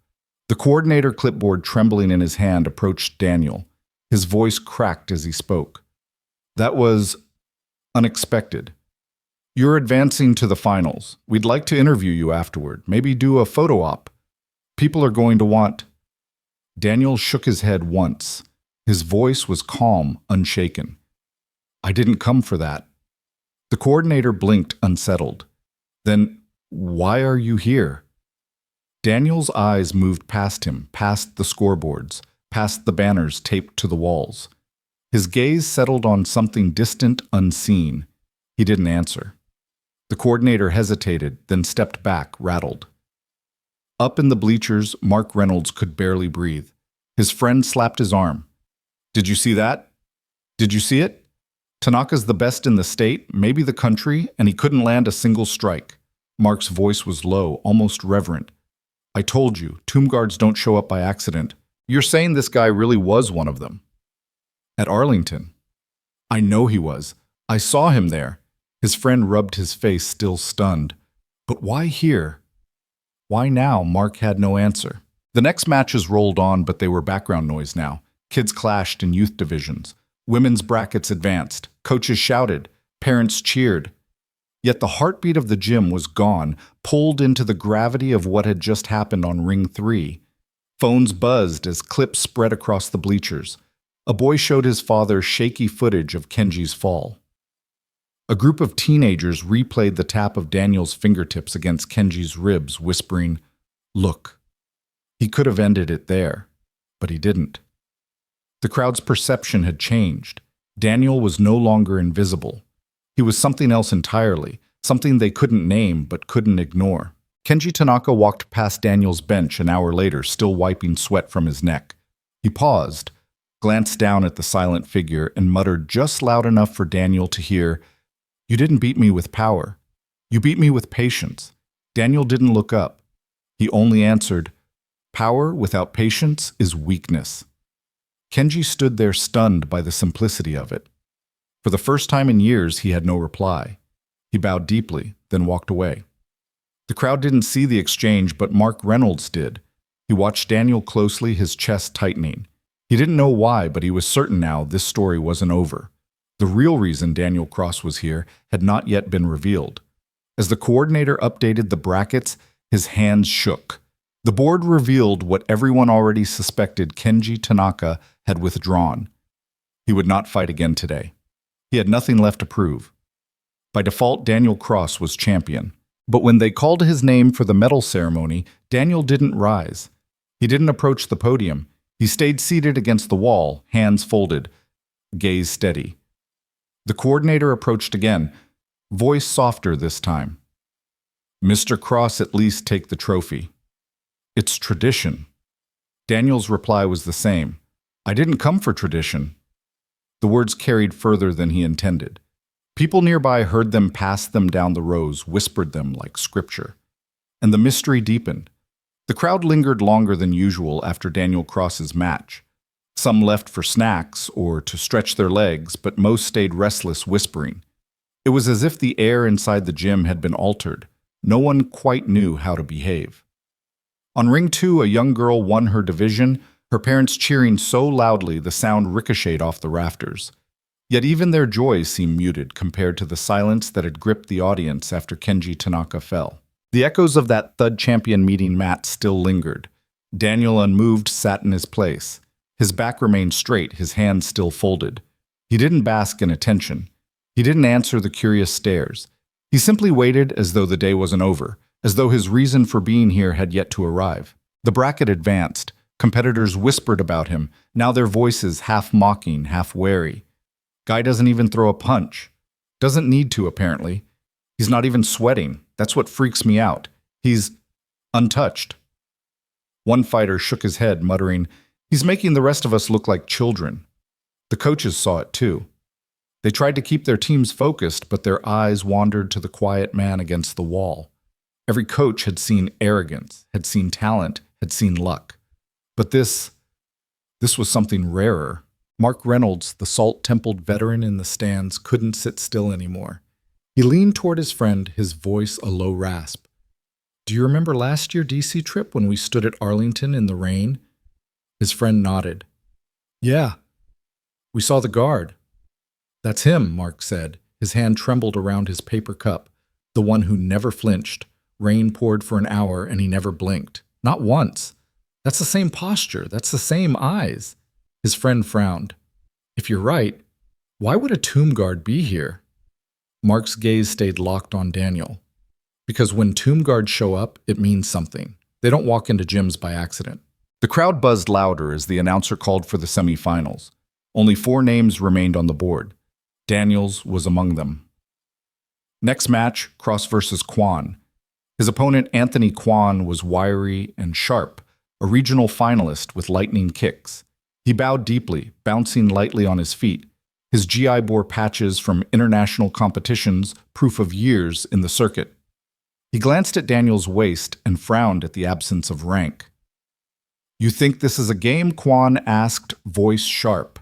The coordinator, clipboard trembling in his hand, approached Daniel. His voice cracked as he spoke. That was unexpected. You're advancing to the finals. We'd like to interview you afterward. Maybe do a photo op. People are going to want... Daniel shook his head once. His voice was calm, unshaken. I didn't come for that. The coordinator blinked, unsettled. Then, why are you here? Daniel's eyes moved past him, past the scoreboards, past the banners taped to the walls. His gaze settled on something distant, unseen. He didn't answer. The coordinator hesitated, then stepped back, rattled. Up in the bleachers, Mark Reynolds could barely breathe. His friend slapped his arm. Did you see that? Did you see it? Tanaka's the best in the state, maybe the country, and he couldn't land a single strike. Mark's voice was low, almost reverent. I told you, tomb guards don't show up by accident. You're saying this guy really was one of them? At Arlington. I know he was. I saw him there. His friend rubbed his face, still stunned. But why here? Why now? Mark had no answer. The next matches rolled on, but they were background noise now. Kids clashed in youth divisions. Women's brackets advanced. Coaches shouted. Parents cheered. Yet the heartbeat of the gym was gone, pulled into the gravity of what had just happened on Ring 3. Phones buzzed as clips spread across the bleachers. A boy showed his father shaky footage of Kenji's fall. A group of teenagers replayed the tap of Daniel's fingertips against Kenji's ribs, whispering, "Look." He could have ended it there, but he didn't. The crowd's perception had changed. Daniel was no longer invisible. He was something else entirely, something they couldn't name but couldn't ignore. Kenji Tanaka walked past Daniel's bench an hour later, still wiping sweat from his neck. He paused, glanced down at the silent figure, and muttered just loud enough for Daniel to hear, "You didn't beat me with power. You beat me with patience. Daniel didn't look up. He only answered, "Power without patience is weakness." Kenji stood there stunned by the simplicity of it. For the first time in years, he had no reply. He bowed deeply, then walked away. The crowd didn't see the exchange, but Mark Reynolds did. He watched Daniel closely, his chest tightening. He didn't know why, but he was certain now this story wasn't over. The real reason Daniel Cross was here had not yet been revealed. As the coordinator updated the brackets, his hands shook. The board revealed what everyone already suspected: Kenji Tanaka had withdrawn. He would not fight again today. He had nothing left to prove. By default, Daniel Cross was champion. But when they called his name for the medal ceremony, Daniel didn't rise. He didn't approach the podium. He stayed seated against the wall, hands folded, gaze steady. The coordinator approached again, voice softer this time. "Mr. Cross, at least take the trophy. It's tradition." Daniel's reply was the same. "I didn't come for tradition." The words carried further than he intended. People nearby heard them, pass them down the rows, whispered them like scripture. And the mystery deepened. The crowd lingered longer than usual after Daniel Cross's match. Some left for snacks or to stretch their legs, but most stayed restless, whispering. It was as if the air inside the gym had been altered. No one quite knew how to behave. On ring 2, a young girl won her division, her parents cheering so loudly the sound ricocheted off the rafters. Yet even their joy seemed muted compared to the silence that had gripped the audience after Kenji Tanaka fell. The echoes of that thud champion meeting mat still lingered. Daniel, unmoved, sat in his place. His back remained straight, his hands still folded. He didn't bask in attention. He didn't answer the curious stares. He simply waited as though the day wasn't over, as though his reason for being here had yet to arrive. The bracket advanced. Competitors whispered about him, now their voices half mocking, half wary. Guy doesn't even throw a punch. Doesn't need to, apparently. He's not even sweating. That's what freaks me out. He's untouched. One fighter shook his head, muttering, "He's making the rest of us look like children." The coaches saw it too. They tried to keep their teams focused, but their eyes wandered to the quiet man against the wall. Every coach had seen arrogance, had seen talent, had seen luck. But this was something rarer. Mark Reynolds, the salt-templed veteran in the stands, couldn't sit still anymore. He leaned toward his friend, his voice a low rasp. "Do you remember last year's DC trip when we stood at Arlington in the rain?" His friend nodded. "Yeah. We saw the guard." "That's him," Mark said. His hand trembled around his paper cup. "The one who never flinched. Rain poured for an hour and he never blinked. Not once. That's the same posture. That's the same eyes." His friend frowned. "If you're right, why would a tomb guard be here?" Mark's gaze stayed locked on Daniel. "Because when tomb guards show up, it means something. They don't walk into gyms by accident." The crowd buzzed louder as the announcer called for the semifinals. Only 4 names remained on the board. Daniel's was among them. Next match, Cross versus Kwan. His opponent, Anthony Kwan, was wiry and sharp, a regional finalist with lightning kicks. He bowed deeply, bouncing lightly on his feet. His GI bore patches from international competitions, proof of years in the circuit. He glanced at Daniel's waist and frowned at the absence of rank. "You think this is a game?" Kwan asked, voice sharp.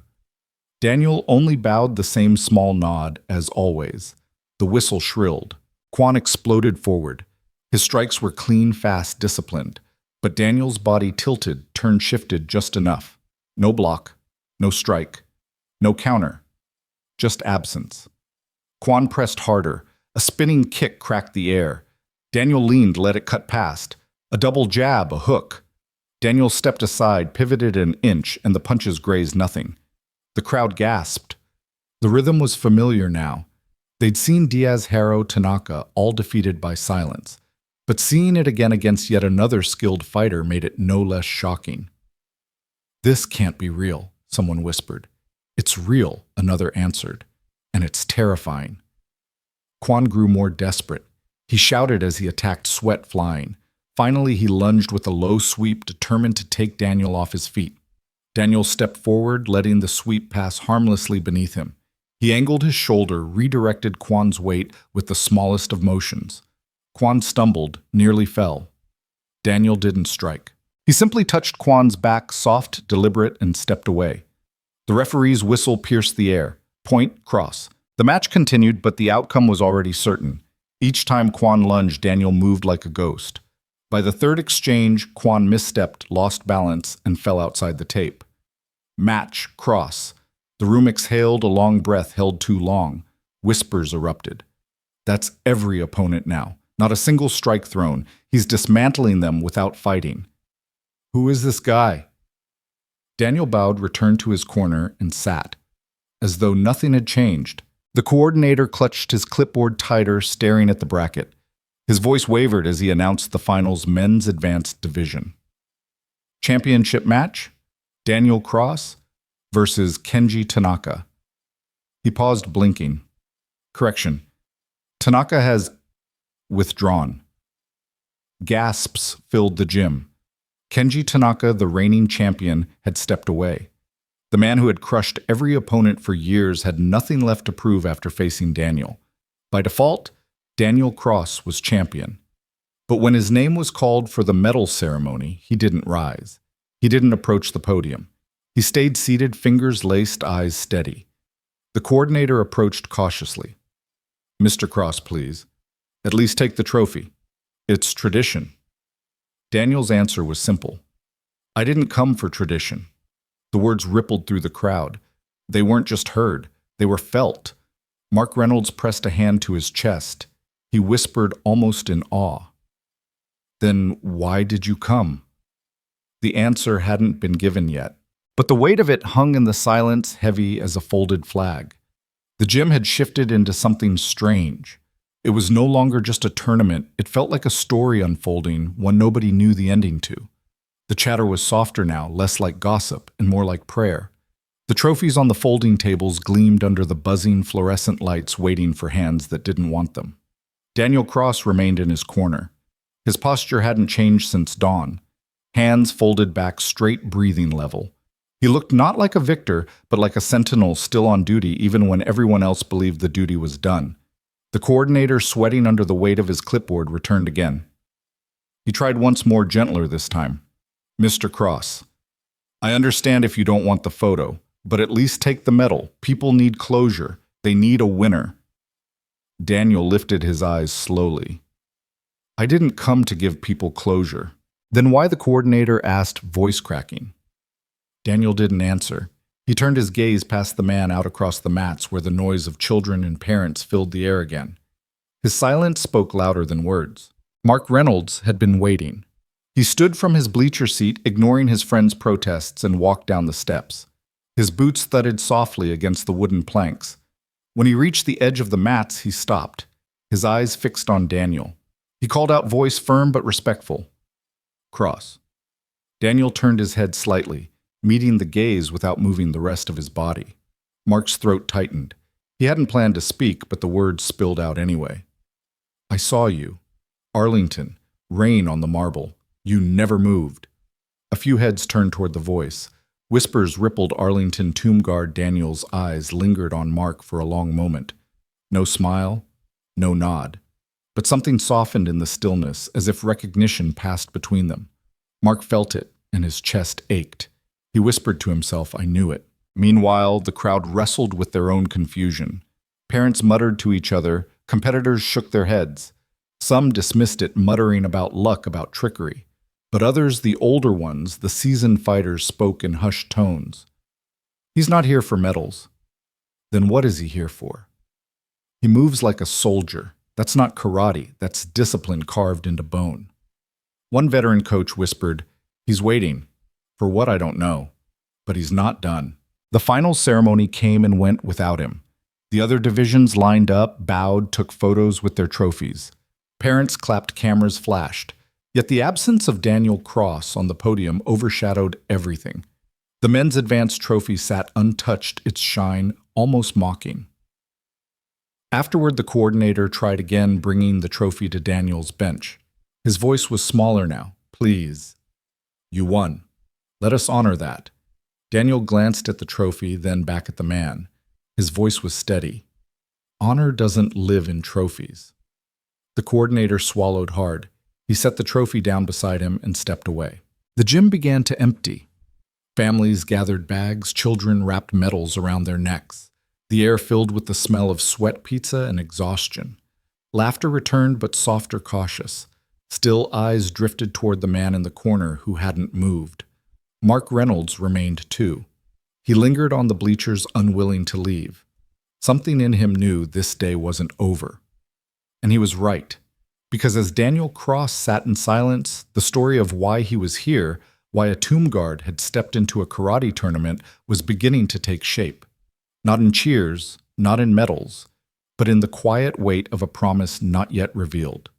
Daniel only bowed the same small nod as always. The whistle shrilled. Kwan exploded forward. His strikes were clean, fast, disciplined. But Daniel's body tilted, shifted just enough. No block, no strike, no counter, just absence. Kwan pressed harder. A spinning kick cracked the air. Daniel leaned, let it cut past. A double jab, a hook. Daniel stepped aside, pivoted an inch, and the punches grazed nothing. The crowd gasped. The rhythm was familiar now. They'd seen Diaz-Haro, Tanaka, all defeated by silence. But seeing it again against yet another skilled fighter made it no less shocking. "This can't be real," someone whispered. "It's real," another answered. "And it's terrifying." Kwan grew more desperate. He shouted as he attacked, sweat flying. Finally, he lunged with a low sweep, determined to take Daniel off his feet. Daniel stepped forward, letting the sweep pass harmlessly beneath him. He angled his shoulder, redirected Kwan's weight with the smallest of motions. Quan stumbled, nearly fell. Daniel didn't strike. He simply touched Quan's back, soft, deliberate, and stepped away. The referee's whistle pierced the air. Point, cross. The match continued, but the outcome was already certain. Each time Quan lunged, Daniel moved like a ghost. By the third exchange, Quan misstepped, lost balance, and fell outside the tape. Match, cross. The room exhaled a long breath held too long. Whispers erupted. That's every opponent now. Not a single strike thrown. He's dismantling them without fighting. Who is this guy? Daniel bowed, returned to his corner, and sat, as though nothing had changed. The coordinator clutched his clipboard tighter, staring at the bracket. His voice wavered as he announced the finals men's advanced division. Championship match, Daniel Cross versus Kenji Tanaka. He paused, blinking. Correction. Tanaka has withdrawn. Gasps filled the gym. Kenji Tanaka, the reigning champion, had stepped away. The man who had crushed every opponent for years had nothing left to prove after facing Daniel. By default, Daniel Cross was champion. But when his name was called for the medal ceremony, he didn't rise. He didn't approach the podium. He stayed seated, fingers laced, eyes steady. The coordinator approached cautiously. "Mr. Cross, please. At least take the trophy. It's tradition." Daniel's answer was simple. "I didn't come for tradition." The words rippled through the crowd. They weren't just heard, they were felt. Mark Reynolds pressed a hand to his chest. He whispered almost in awe. "Then why did you come?" The answer hadn't been given yet, but the weight of it hung in the silence, heavy as a folded flag. The gym had shifted into something strange. It was no longer just a tournament, it felt like a story unfolding, one nobody knew the ending to. The chatter was softer now, less like gossip and more like prayer. The trophies on the folding tables gleamed under the buzzing fluorescent lights, waiting for hands that didn't want them. Daniel Cross remained in his corner. His posture hadn't changed since dawn. Hands folded back, straight, breathing level. He looked not like a victor, but like a sentinel still on duty even when everyone else believed the duty was done. The coordinator, sweating under the weight of his clipboard, returned again. He tried once more, gentler this time. "Mr. Cross, I understand if you don't want the photo, but at least take the medal. People need closure. They need a winner." Daniel lifted his eyes slowly. "I didn't come to give people closure." "Then why?" the coordinator asked, voice cracking. Daniel didn't answer. He turned his gaze past the man out across the mats where the noise of children and parents filled the air again. His silence spoke louder than words. Mark Reynolds had been waiting. He stood from his bleacher seat, ignoring his friend's protests, and walked down the steps. His boots thudded softly against the wooden planks. When he reached the edge of the mats, he stopped, his eyes fixed on Daniel. He called out, voice firm but respectful. "Cross." Daniel turned his head slightly, meeting the gaze without moving the rest of his body. Mark's throat tightened. He hadn't planned to speak, but the words spilled out anyway. "I saw you. Arlington. Rain on the marble. You never moved." A few heads turned toward the voice. Whispers rippled Arlington tomb guard Daniel's eyes lingered on Mark for a long moment. No smile, no nod. But something softened in the stillness, as if recognition passed between them. Mark felt it, and his chest ached. He whispered to himself, "I knew it." Meanwhile, the crowd wrestled with their own confusion. Parents muttered to each other, competitors shook their heads. Some dismissed it, muttering about luck, about trickery. But others, the older ones, the seasoned fighters, spoke in hushed tones. "He's not here for medals." "Then what is he here for?" "He moves like a soldier. That's not karate, that's discipline carved into bone." One veteran coach whispered, "He's waiting. For what, I don't know. But he's not done." The final ceremony came and went without him. The other divisions lined up, bowed, took photos with their trophies. Parents clapped, cameras flashed. Yet the absence of Daniel Cross on the podium overshadowed everything. The men's advanced trophy sat untouched, its shine almost mocking. Afterward, the coordinator tried again, bringing the trophy to Daniel's bench. His voice was smaller now. "Please. You won. Let us honor that." Daniel glanced at the trophy, then back at the man. His voice was steady. "Honor doesn't live in trophies." The coordinator swallowed hard. He set the trophy down beside him and stepped away. The gym began to empty. Families gathered bags, children wrapped medals around their necks. The air filled with the smell of sweat pizza and exhaustion. Laughter returned, but soft or cautious. Still eyes drifted toward the man in the corner who hadn't moved. Mark Reynolds remained too. He lingered on the bleachers, unwilling to leave. Something in him knew this day wasn't over. And he was right. Because as Daniel Cross sat in silence, the story of why he was here, why a tomb guard had stepped into a karate tournament, was beginning to take shape. Not in cheers, not in medals, but in the quiet weight of a promise not yet revealed.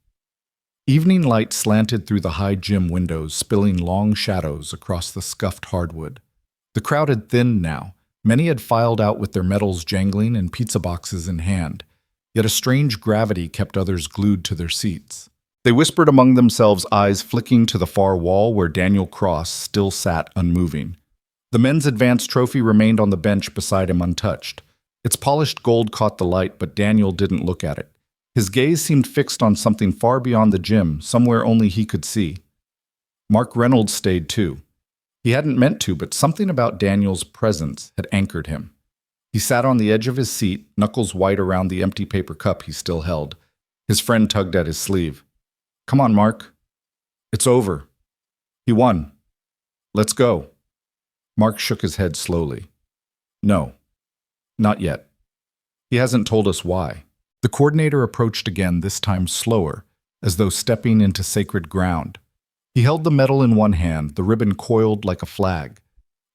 Evening light slanted through the high gym windows, spilling long shadows across the scuffed hardwood. The crowd had thinned now. Many had filed out with their medals jangling and pizza boxes in hand. Yet a strange gravity kept others glued to their seats. They whispered among themselves, eyes flicking to the far wall where Daniel Cross still sat unmoving. The men's advanced trophy remained on the bench beside him untouched. Its polished gold caught the light, but Daniel didn't look at it. His gaze seemed fixed on something far beyond the gym, somewhere only he could see. Mark Reynolds stayed too. He hadn't meant to, but something about Daniel's presence had anchored him. He sat on the edge of his seat, knuckles white around the empty paper cup he still held. His friend tugged at his sleeve. "Come on, Mark. It's over. He won. Let's go." Mark shook his head slowly. "No, not yet. He hasn't told us why." The coordinator approached again, this time slower, as though stepping into sacred ground. He held the medal in one hand, the ribbon coiled like a flag.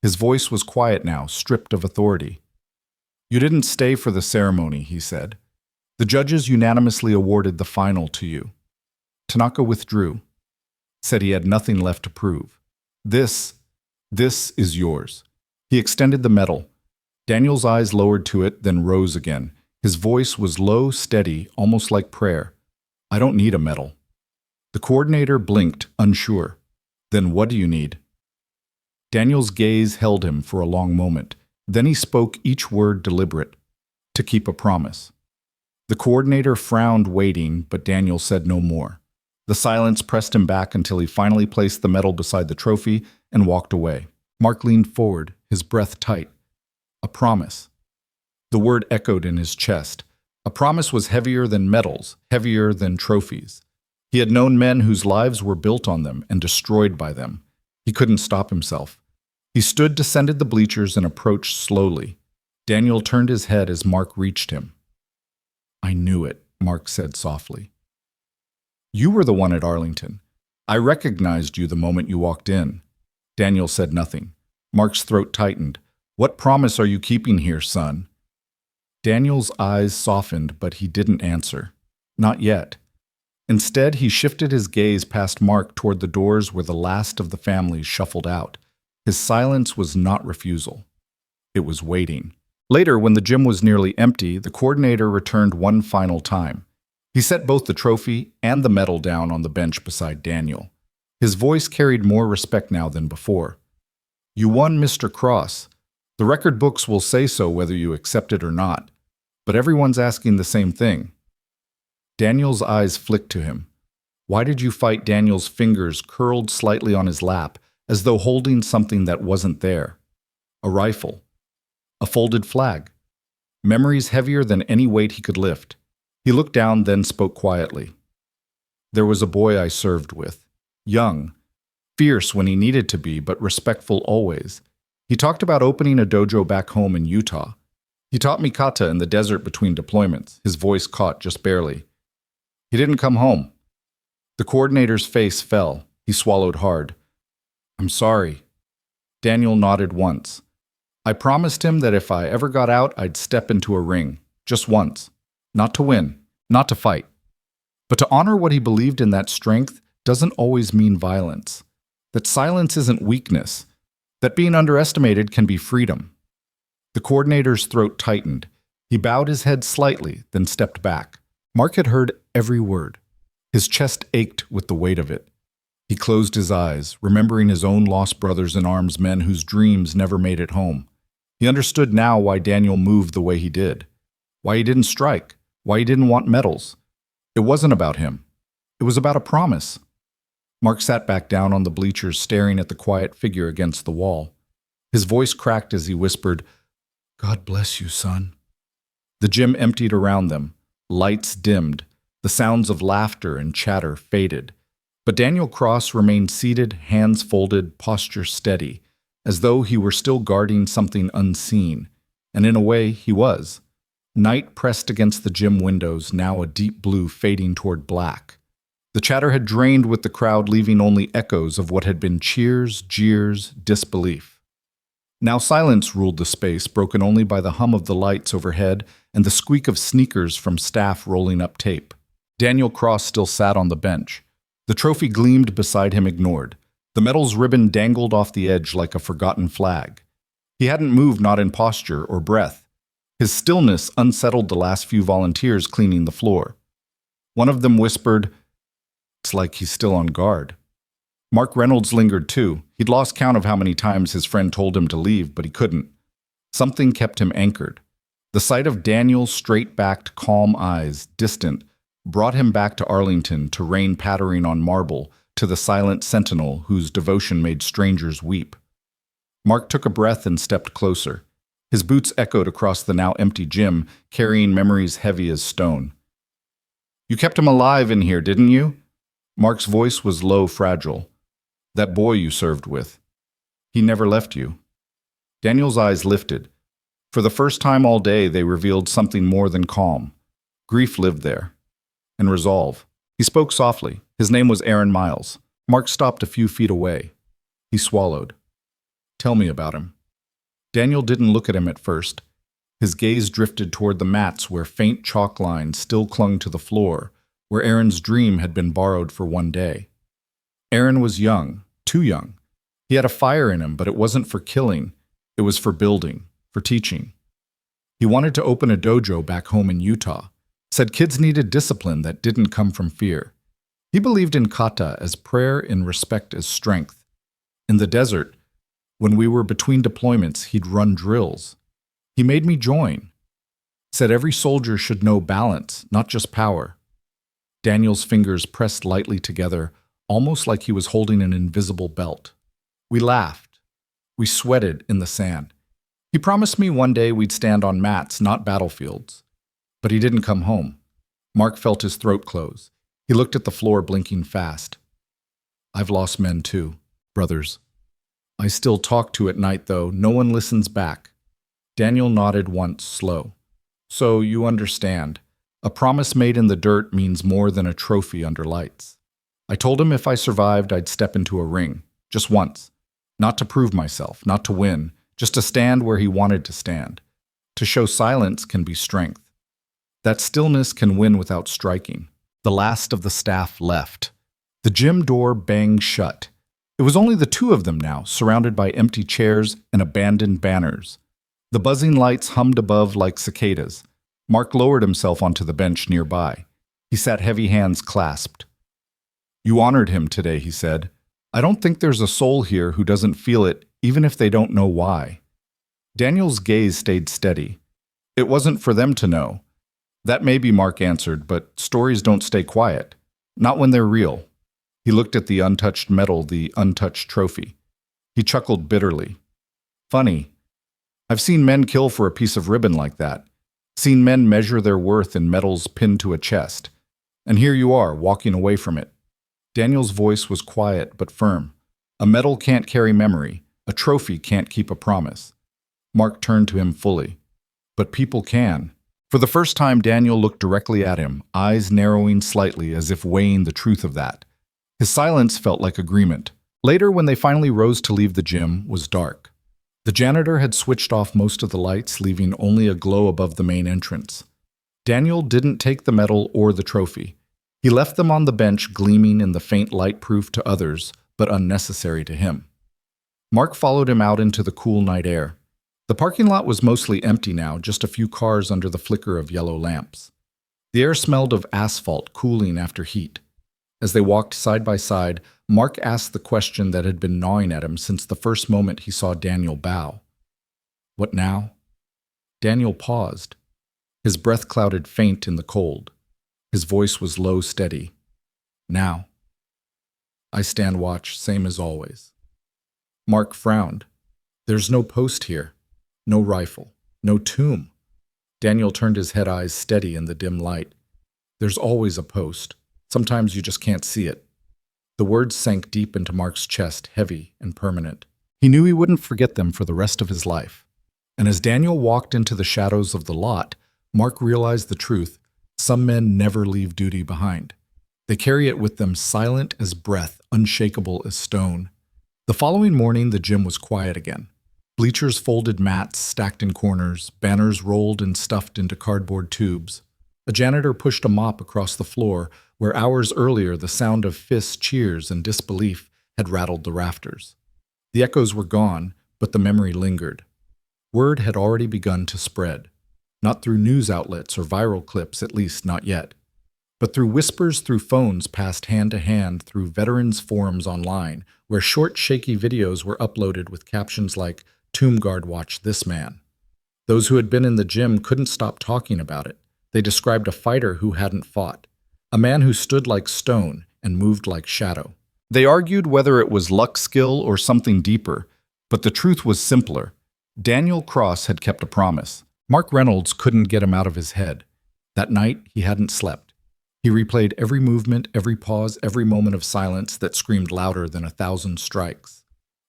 His voice was quiet now, stripped of authority. "You didn't stay for the ceremony," he said. "The judges unanimously awarded the final to you." Tanaka withdrew, said he had nothing left to prove. This is yours." He extended the medal. Daniel's eyes lowered to it, then rose again. His voice was low, steady, almost like prayer. "I don't need a medal." The coordinator blinked, unsure. "Then what do you need?" Daniel's gaze held him for a long moment. Then he spoke, each word deliberate. "To keep a promise." The coordinator frowned, waiting, but Daniel said no more. The silence pressed him back until he finally placed the medal beside the trophy and walked away. Mark leaned forward, his breath tight. A promise. The word echoed in his chest. A promise was heavier than medals, heavier than trophies. He had known men whose lives were built on them and destroyed by them. He couldn't stop himself. He stood, descended the bleachers, and approached slowly. Daniel turned his head as Mark reached him. "I knew it," Mark said softly. "You were the one at Arlington. I recognized you the moment you walked in." Daniel said nothing. Mark's throat tightened. "What promise are you keeping here, son?" Daniel's eyes softened, but he didn't answer. Not yet. Instead, he shifted his gaze past Mark toward the doors where the last of the families shuffled out. His silence was not refusal. It was waiting. Later, when the gym was nearly empty, the coordinator returned one final time. He set both the trophy and the medal down on the bench beside Daniel. His voice carried more respect now than before. "You won, Mr. Cross. The record books will say so whether you accept it or not. But everyone's asking the same thing." Daniel's eyes flicked to him. Why did you fight? Daniel's fingers curled slightly on his lap, as though holding something that wasn't there. A rifle. A folded flag. Memories heavier than any weight he could lift. He looked down, then spoke quietly. "There was a boy I served with. Young. Fierce when he needed to be, but respectful always. He talked about opening a dojo back home in Utah. He taught me kata in the desert between deployments." His voice caught just barely. "He didn't come home." The coordinator's face fell. He swallowed hard. "I'm sorry." Daniel nodded once. "I promised him that if I ever got out, I'd step into a ring. Just once. Not to win. Not to fight. But to honor what he believed in. That strength doesn't always mean violence. That silence isn't weakness. That being underestimated can be freedom." The coordinator's throat tightened. He bowed his head slightly, then stepped back. Mark had heard every word. His chest ached with the weight of it. He closed his eyes, remembering his own lost brothers in arms, men whose dreams never made it home. He understood now why Daniel moved the way he did. Why he didn't strike. Why he didn't want medals. It wasn't about him. It was about a promise. Mark sat back down on the bleachers, staring at the quiet figure against the wall. His voice cracked as he whispered, "God bless you, son." The gym emptied around them. Lights dimmed. The sounds of laughter and chatter faded. But Daniel Cross remained seated, hands folded, posture steady, as though he were still guarding something unseen. And in a way, he was. Night pressed against the gym windows, now a deep blue fading toward black. The chatter had drained with the crowd, leaving only echoes of what had been cheers, jeers, disbelief. Now silence ruled the space, broken only by the hum of the lights overhead and the squeak of sneakers from staff rolling up tape. Daniel Cross still sat on the bench. The trophy gleamed beside him, ignored. The medal's ribbon dangled off the edge like a forgotten flag. He hadn't moved, not in posture or breath. His stillness unsettled the last few volunteers cleaning the floor. One of them whispered, "It's like he's still on guard." Mark Reynolds lingered too. He'd lost count of how many times his friend told him to leave, but he couldn't. Something kept him anchored. The sight of Daniel's straight-backed, calm eyes, distant, brought him back to Arlington, to rain pattering on marble, to the silent sentinel whose devotion made strangers weep. Mark took a breath and stepped closer. His boots echoed across the now empty gym, carrying memories heavy as stone. "You kept him alive in here, didn't you?" Mark's voice was low, fragile. "That boy you served with. He never left you." Daniel's eyes lifted. For the first time all day, they revealed something more than calm. Grief lived there. And resolve. He spoke softly. His name was Aaron Miles. Mark stopped a few feet away. He swallowed. "Tell me about him." Daniel didn't look at him at first. His gaze drifted toward the mats where faint chalk lines still clung to the floor, where Aaron's dream had been borrowed for one day. Aaron was young, too young. He had a fire in him, but it wasn't for killing. It was for building, for teaching. He wanted to open a dojo back home in Utah. Said kids needed discipline that didn't come from fear. He believed in kata as prayer, in respect as strength. In the desert, when we were between deployments, he'd run drills. He made me join. Said every soldier should know balance, not just power. Daniel's fingers pressed lightly together, almost like he was holding an invisible belt. We laughed. We sweated in the sand. He promised me one day we'd stand on mats, not battlefields. But he didn't come home. Mark felt his throat close. He looked at the floor, blinking fast. "I've lost men too, brothers. I still talk to at night, though. No one listens back." Daniel nodded once, slow. "So you understand. A promise made in the dirt means more than a trophy under lights." I told him if I survived, I'd step into a ring. Just once. Not to prove myself, not to win, just to stand where he wanted to stand. To show silence can be strength. That stillness can win without striking. The last of the staff left. The gym door banged shut. It was only the two of them now, surrounded by empty chairs and abandoned banners. The buzzing lights hummed above like cicadas. Mark lowered himself onto the bench nearby. He sat, heavy hands clasped. "You honored him today," he said. "I don't think there's a soul here who doesn't feel it, even if they don't know why." Daniel's gaze stayed steady. "It wasn't for them to know." "That may be," Mark answered, "but stories don't stay quiet. Not when they're real." He looked at the untouched medal, the untouched trophy. He chuckled bitterly. "Funny. I've seen men kill for a piece of ribbon like that. Seen men measure their worth in medals pinned to a chest. And here you are, walking away from it." Daniel's voice was quiet but firm. "A medal can't carry memory. A trophy can't keep a promise." Mark turned to him fully. "But people can." For the first time, Daniel looked directly at him, eyes narrowing slightly as if weighing the truth of that. His silence felt like agreement. Later, when they finally rose to leave the gym, was dark. The janitor had switched off most of the lights, leaving only a glow above the main entrance. Daniel didn't take the medal or the trophy. He left them on the bench, gleaming in the faint light proof to others, but unnecessary to him. Mark followed him out into the cool night air. The parking lot was mostly empty now, just a few cars under the flicker of yellow lamps. The air smelled of asphalt cooling after heat. As they walked side by side, Mark asked the question that had been gnawing at him since the first moment he saw Daniel bow. "What now?" Daniel paused. His breath clouded faint in the cold. His voice was low, steady. Now. I stand watch, same as always. Mark frowned. There's no post here. No rifle. No tomb. Daniel turned his head eyes steady in the dim light. There's always a post. Sometimes you just can't see it. The words sank deep into Mark's chest, heavy and permanent. He knew he wouldn't forget them for the rest of his life. And as Daniel walked into the shadows of the lot, Mark realized the truth. Some men never leave duty behind. They carry it with them, silent as breath, unshakable as stone. The following morning, the gym was quiet again. Bleachers folded mats stacked in corners, banners rolled and stuffed into cardboard tubes. A janitor pushed a mop across the floor, where hours earlier the sound of fists, cheers, and disbelief had rattled the rafters. The echoes were gone, but the memory lingered. Word had already begun to spread. Not through news outlets or viral clips, at least not yet, but through whispers through phones passed hand to hand through veterans' forums online, where short, shaky videos were uploaded with captions like, "Tomb Guard watch this man." Those who had been in the gym couldn't stop talking about it. They described a fighter who hadn't fought, a man who stood like stone and moved like shadow. They argued whether it was luck, skill, or something deeper, but the truth was simpler. Daniel Cross had kept a promise. Mark Reynolds couldn't get him out of his head. That night, he hadn't slept. He replayed every movement, every pause, every moment of silence that screamed louder than 1,000 strikes.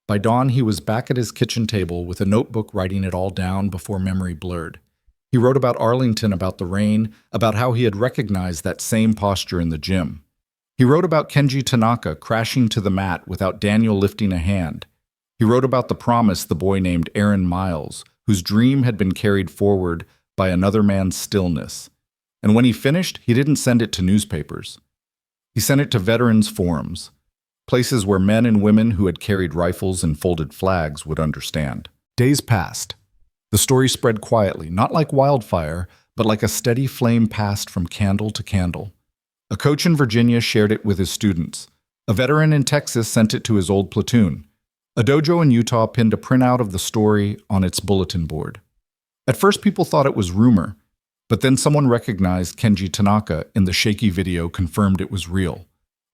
By dawn, he was back at his kitchen table with a notebook writing it all down before memory blurred. He wrote about Arlington, about the rain, about how he had recognized that same posture in the gym. He wrote about Kenji Tanaka crashing to the mat without Daniel lifting a hand. He wrote about the promise the boy named Aaron Miles, whose dream had been carried forward by another man's stillness. And when he finished, he didn't send it to newspapers. He sent it to veterans' forums, places where men and women who had carried rifles and folded flags would understand. Days passed. The story spread quietly, not like wildfire, but like a steady flame passed from candle to candle. A coach in Virginia shared it with his students. A veteran in Texas sent it to his old platoon. A dojo in Utah pinned a printout of the story on its bulletin board. At first, people thought it was rumor, but then someone recognized Kenji Tanaka in the shaky video, confirmed it was real.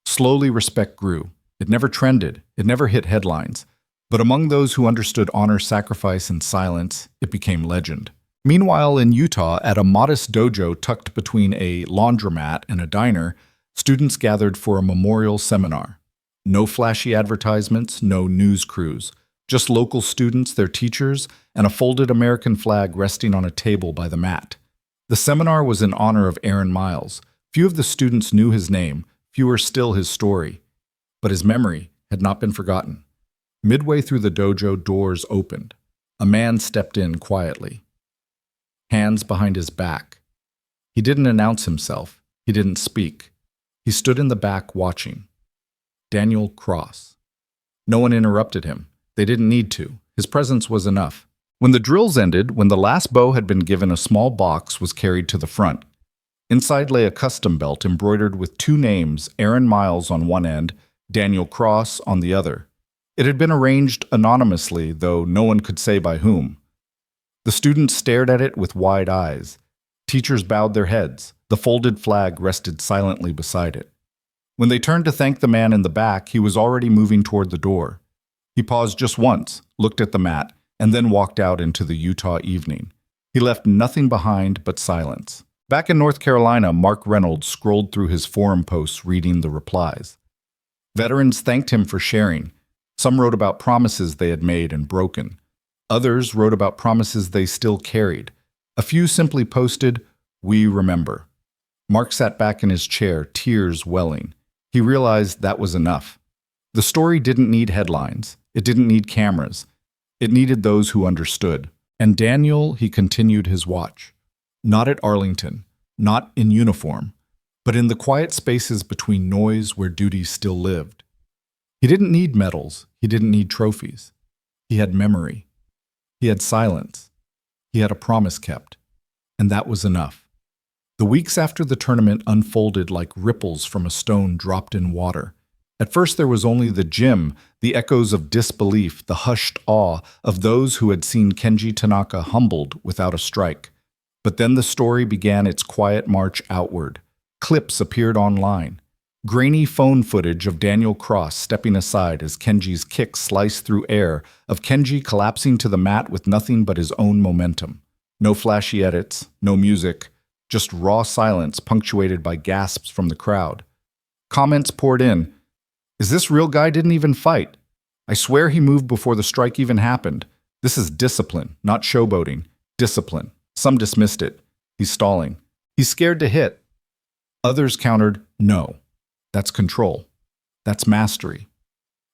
Slowly, respect grew. It never trended. It never hit headlines. But among those who understood honor, sacrifice, and silence, it became legend. Meanwhile, in Utah, at a modest dojo tucked between a laundromat and a diner, students gathered for a memorial seminar. No flashy advertisements, no news crews. Just local students, their teachers, and a folded American flag resting on a table by the mat. The seminar was in honor of Aaron Miles. Few of the students knew his name, fewer still his story. But his memory had not been forgotten. Midway through the dojo, doors opened. A man stepped in quietly, hands behind his back. He didn't announce himself. He didn't speak. He stood in the back watching. Daniel Cross. No one interrupted him. They didn't need to. His presence was enough. When the drills ended, when the last bow had been given, a small box was carried to the front. Inside lay a custom belt embroidered with two names, Aaron Miles on one end, Daniel Cross on the other. It had been arranged anonymously, though no one could say by whom. The students stared at it with wide eyes. Teachers bowed their heads. The folded flag rested silently beside it. When they turned to thank the man in the back, he was already moving toward the door. He paused just once, looked at the mat, and then walked out into the Utah evening. He left nothing behind but silence. Back in North Carolina, Mark Reynolds scrolled through his forum posts reading the replies. Veterans thanked him for sharing. Some wrote about promises they had made and broken. Others wrote about promises they still carried. A few simply posted, "We remember." Mark sat back in his chair, tears welling. He realized that was enough. The story didn't need headlines. It didn't need cameras. It needed those who understood. And Daniel, he continued his watch. Not at Arlington, not in uniform, but in the quiet spaces between noise where duty still lived. He didn't need medals. He didn't need trophies. He had memory. He had silence. He had a promise kept. And that was enough. The weeks after the tournament unfolded like ripples from a stone dropped in water. At first there was only the gym, the echoes of disbelief, the hushed awe of those who had seen Kenji Tanaka humbled without a strike. But then the story began its quiet march outward. Clips appeared online. Grainy phone footage of Daniel Cross stepping aside as Kenji's kick sliced through air, of Kenji collapsing to the mat with nothing but his own momentum. No flashy edits, no music, just raw silence punctuated by gasps from the crowd. Comments poured in. Is this real guy didn't even fight? I swear he moved before the strike even happened. This is discipline, not showboating. Discipline. Some dismissed it. He's stalling. He's scared to hit. Others countered, no. That's control. That's mastery.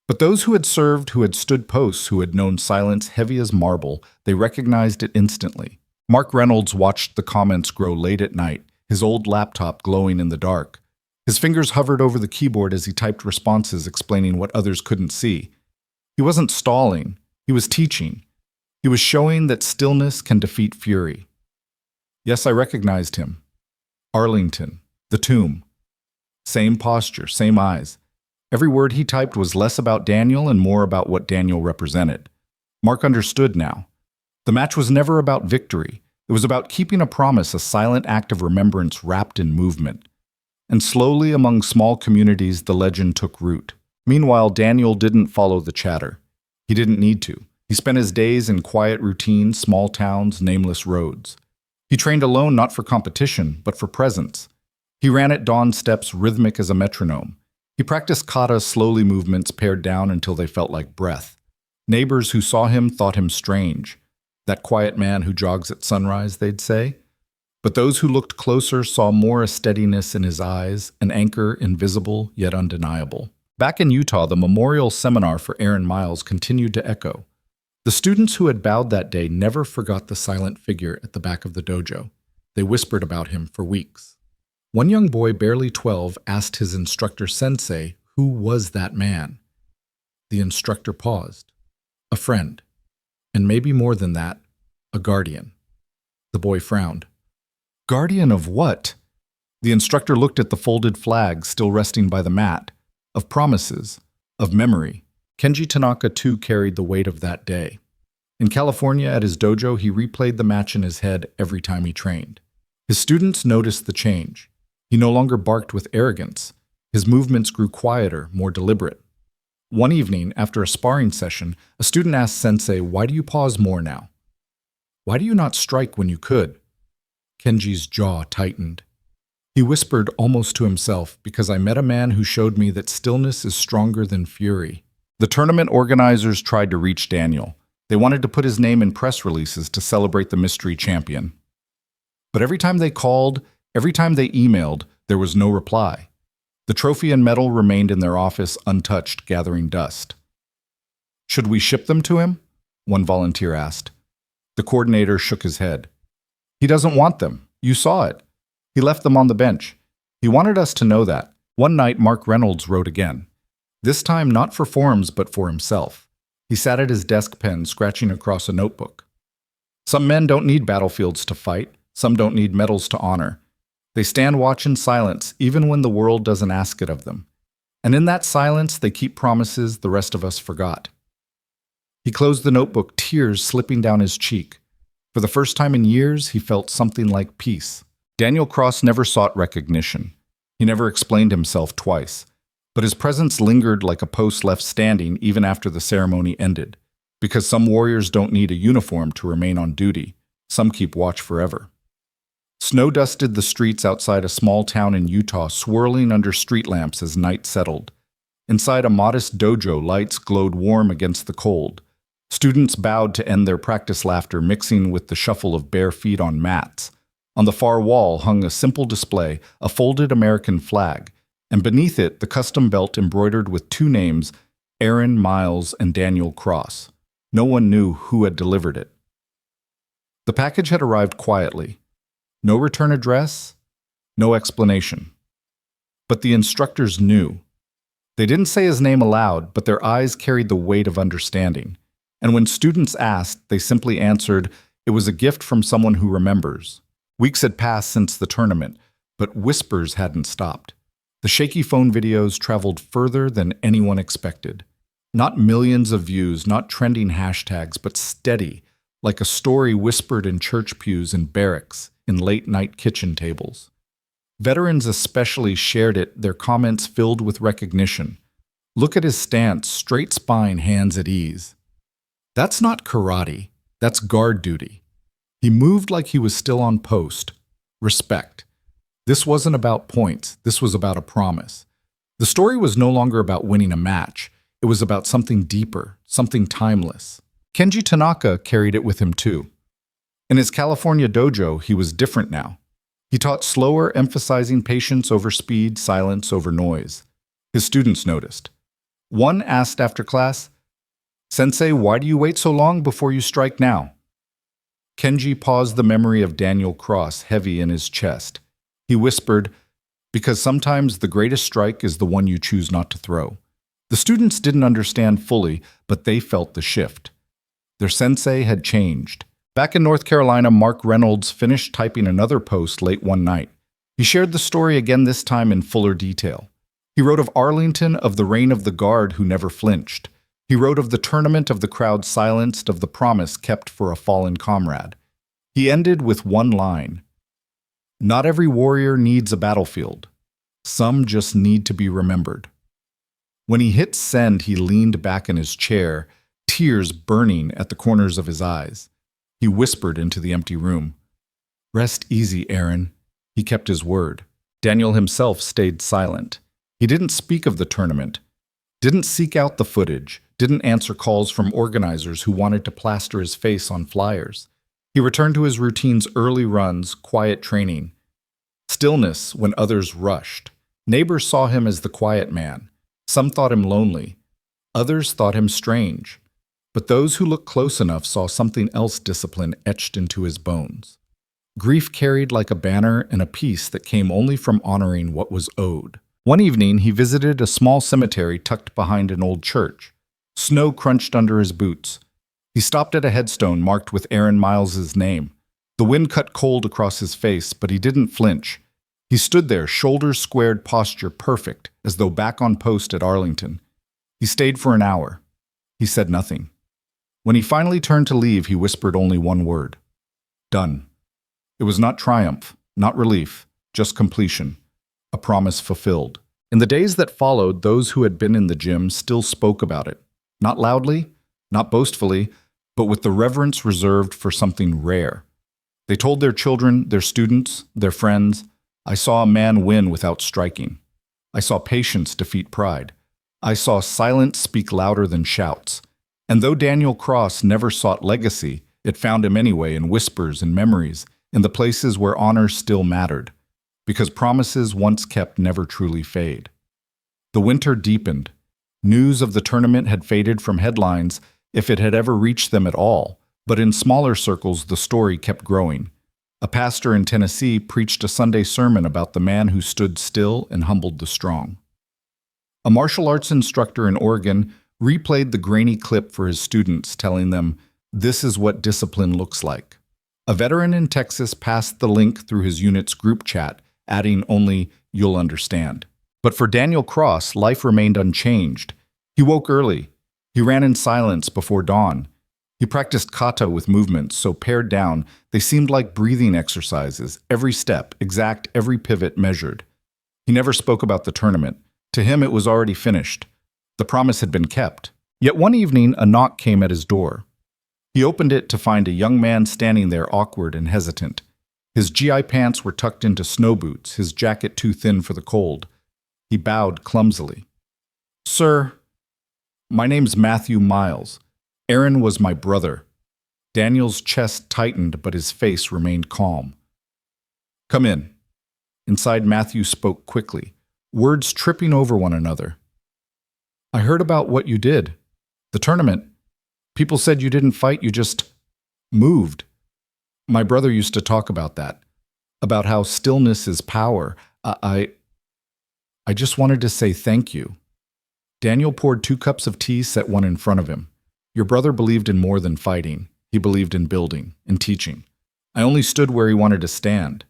But those who had served, who had stood posts, who had known silence heavy as marble, they recognized it instantly. Mark Reynolds watched the comments grow late at night, his old laptop glowing in the dark. His fingers hovered over the keyboard as he typed responses explaining what others couldn't see. He wasn't stalling. He was teaching. He was showing that stillness can defeat fury. Yes, I recognized him. Arlington, the tomb. Same posture, same eyes. Every word he typed was less about Daniel and more about what Daniel represented. Mark understood now. The match was never about victory. It was about keeping a promise, a silent act of remembrance wrapped in movement. And slowly, among small communities, the legend took root. Meanwhile, Daniel didn't follow the chatter. He didn't need to. He spent his days in quiet routine, small towns, nameless roads. He trained alone not for competition, but for presence. He ran at dawn steps rhythmic as a metronome. He practiced kata slowly movements pared down until they felt like breath. Neighbors who saw him thought him strange. That quiet man who jogs at sunrise, they'd say. But those who looked closer saw more a steadiness in his eyes, an anchor invisible yet undeniable. Back in Utah, the memorial seminar for Aaron Miles continued to echo. The students who had bowed that day never forgot the silent figure at the back of the dojo. They whispered about him for weeks. One young boy, barely 12, asked his instructor sensei, who was that man? The instructor paused. A friend. And maybe more than that, a guardian. The boy frowned. Guardian of what? The instructor looked at the folded flag still resting by the mat. Of promises. Of memory. Kenji Tanaka too carried the weight of that day. In California at his dojo, he replayed the match in his head every time he trained. His students noticed the change. He no longer barked with arrogance. His movements grew quieter, more deliberate. One evening, after a sparring session, a student asked Sensei, "Why do you pause more now? Why do you not strike when you could?" Kenji's jaw tightened. He whispered almost to himself, "Because I met a man who showed me that stillness is stronger than fury." The tournament organizers tried to reach Daniel. They wanted to put his name in press releases to celebrate the mystery champion. But every time they called, every time they emailed, there was no reply. The trophy and medal remained in their office untouched, gathering dust. "Should we ship them to him?" one volunteer asked. The coordinator shook his head. "He doesn't want them. You saw it. He left them on the bench. He wanted us to know that." One night, Mark Reynolds wrote again. This time not for forms, but for himself. He sat at his desk pen, scratching across a notebook. Some men don't need battlefields to fight. Some don't need medals to honor. They stand watch in silence, even when the world doesn't ask it of them. And in that silence, they keep promises the rest of us forgot. He closed the notebook, tears slipping down his cheek. For the first time in years, he felt something like peace. Daniel Cross never sought recognition. He never explained himself twice. But his presence lingered like a post left standing even after the ceremony ended. Because some warriors don't need a uniform to remain on duty. Some keep watch forever. Snow dusted the streets outside a small town in Utah, swirling under street lamps as night settled. Inside a modest dojo, lights glowed warm against the cold. Students bowed to end their practice laughter, mixing with the shuffle of bare feet on mats. On the far wall hung a simple display, a folded American flag, and beneath it the custom belt embroidered with two names, Aaron Miles and Daniel Cross. No one knew who had delivered it. The package had arrived quietly. No return address, no explanation. But the instructors knew. They didn't say his name aloud, but their eyes carried the weight of understanding. And when students asked, they simply answered, "It was a gift from someone who remembers." Weeks had passed since the tournament, but whispers hadn't stopped. The shaky phone videos traveled further than anyone expected. Not millions of views, not trending hashtags, but steady, like a story whispered in church pews and barracks, in late-night kitchen tables. Veterans especially shared it, their comments filled with recognition. Look at his stance, straight spine, hands at ease. That's not karate, that's guard duty. He moved like he was still on post. Respect. This wasn't about points, this was about a promise. The story was no longer about winning a match. It was about something deeper, something timeless. Kenji Tanaka carried it with him too. In his California dojo, he was different now. He taught slower, emphasizing patience over speed, silence over noise. His students noticed. One asked after class, "Sensei, why do you wait so long before you strike now?" Kenji paused, the memory of Daniel Cross heavy in his chest. He whispered, "Because sometimes the greatest strike is the one you choose not to throw." The students didn't understand fully, but they felt the shift. Their sensei had changed. Back in North Carolina, Mark Reynolds finished typing another post late one night. He shared the story again, this time in fuller detail. He wrote of Arlington, of the reign of the guard who never flinched. He wrote of the tournament, of the crowd silenced, of the promise kept for a fallen comrade. He ended with one line. Not every warrior needs a battlefield. Some just need to be remembered. When he hit send, he leaned back in his chair, tears burning at the corners of his eyes. He whispered into the empty room. Rest easy, Aaron. He kept his word. Daniel himself stayed silent. He didn't speak of the tournament, didn't seek out the footage, didn't answer calls from organizers who wanted to plaster his face on flyers. He returned to his routine's early runs, quiet training. Stillness when others rushed. Neighbors saw him as the quiet man. Some thought him lonely. Others thought him strange. But those who looked close enough saw something else, discipline etched into his bones. Grief carried like a banner and a peace that came only from honoring what was owed. One evening, he visited a small cemetery tucked behind an old church. Snow crunched under his boots. He stopped at a headstone marked with Aaron Miles's name. The wind cut cold across his face, but he didn't flinch. He stood there, shoulders squared, posture perfect, as though back on post at Arlington. He stayed for an hour. He said nothing. When he finally turned to leave, he whispered only one word. Done. It was not triumph, not relief, just completion. A promise fulfilled. In the days that followed, those who had been in the gym still spoke about it. Not loudly, not boastfully, but with the reverence reserved for something rare. They told their children, their students, their friends, I saw a man win without striking. I saw patience defeat pride. I saw silence speak louder than shouts. And though Daniel Cross never sought legacy, it found him anyway in whispers and memories, in the places where honor still mattered, because promises once kept never truly fade. The winter deepened. News of the tournament had faded from headlines, if it had ever reached them at all, but in smaller circles the story kept growing. A pastor in Tennessee preached a Sunday sermon about the man who stood still and humbled the strong. A martial arts instructor in Oregon replayed the grainy clip for his students, telling them, this is what discipline looks like. A veteran in Texas passed the link through his unit's group chat, adding only, you'll understand. But for Daniel Cross, life remained unchanged. He woke early. He ran in silence before dawn. He practiced kata with movements so pared down they seemed like breathing exercises, every step, exact, every pivot measured. He never spoke about the tournament. To him it was already finished. The promise had been kept. Yet one evening a knock came at his door. He opened it to find a young man standing there, awkward and hesitant. His GI pants were tucked into snow boots, his jacket too thin for the cold. He bowed clumsily. Sir, my name's Matthew Miles. Aaron was my brother. Daniel's chest tightened, but his face remained calm. Come in. Inside, Matthew spoke quickly, words tripping over one another. I heard about what you did. The tournament. People said you didn't fight, you just moved. My brother used to talk about that, about how stillness is power. I just wanted to say thank you. Daniel poured 2 cups of tea, set one in front of him. Your brother believed in more than fighting. He believed in building, in teaching. I only stood where he wanted to stand.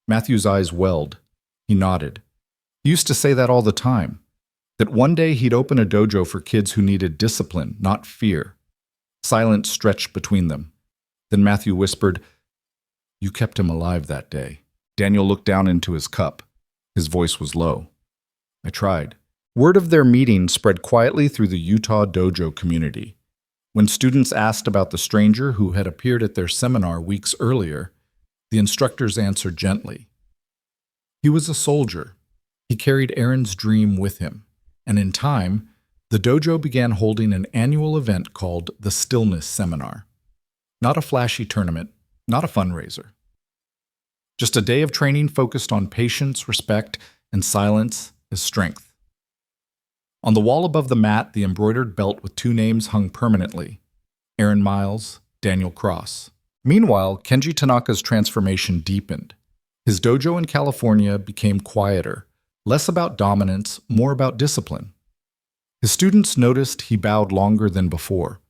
Matthew's eyes welled. He nodded. He used to say that all the time, that one day he'd open a dojo for kids who needed discipline, not fear. Silence stretched between them. Then Matthew whispered, You kept him alive that day. Daniel looked down into his cup. His voice was low. I tried. Word of their meeting spread quietly through the Utah dojo community. When students asked about the stranger who had appeared at their seminar weeks earlier, the instructors answered gently. He was a soldier. He carried Aaron's dream with him, and in time, the dojo began holding an annual event called the Stillness Seminar. Not a flashy tournament, not a fundraiser. Just a day of training focused on patience, respect, and silence as strength. On the wall above the mat, the embroidered belt with 2 names hung permanently: Aaron Miles, Daniel Cross. Meanwhile, Kenji Tanaka's transformation deepened. His dojo in California became quieter, less about dominance, more about discipline. His students noticed he bowed longer than before.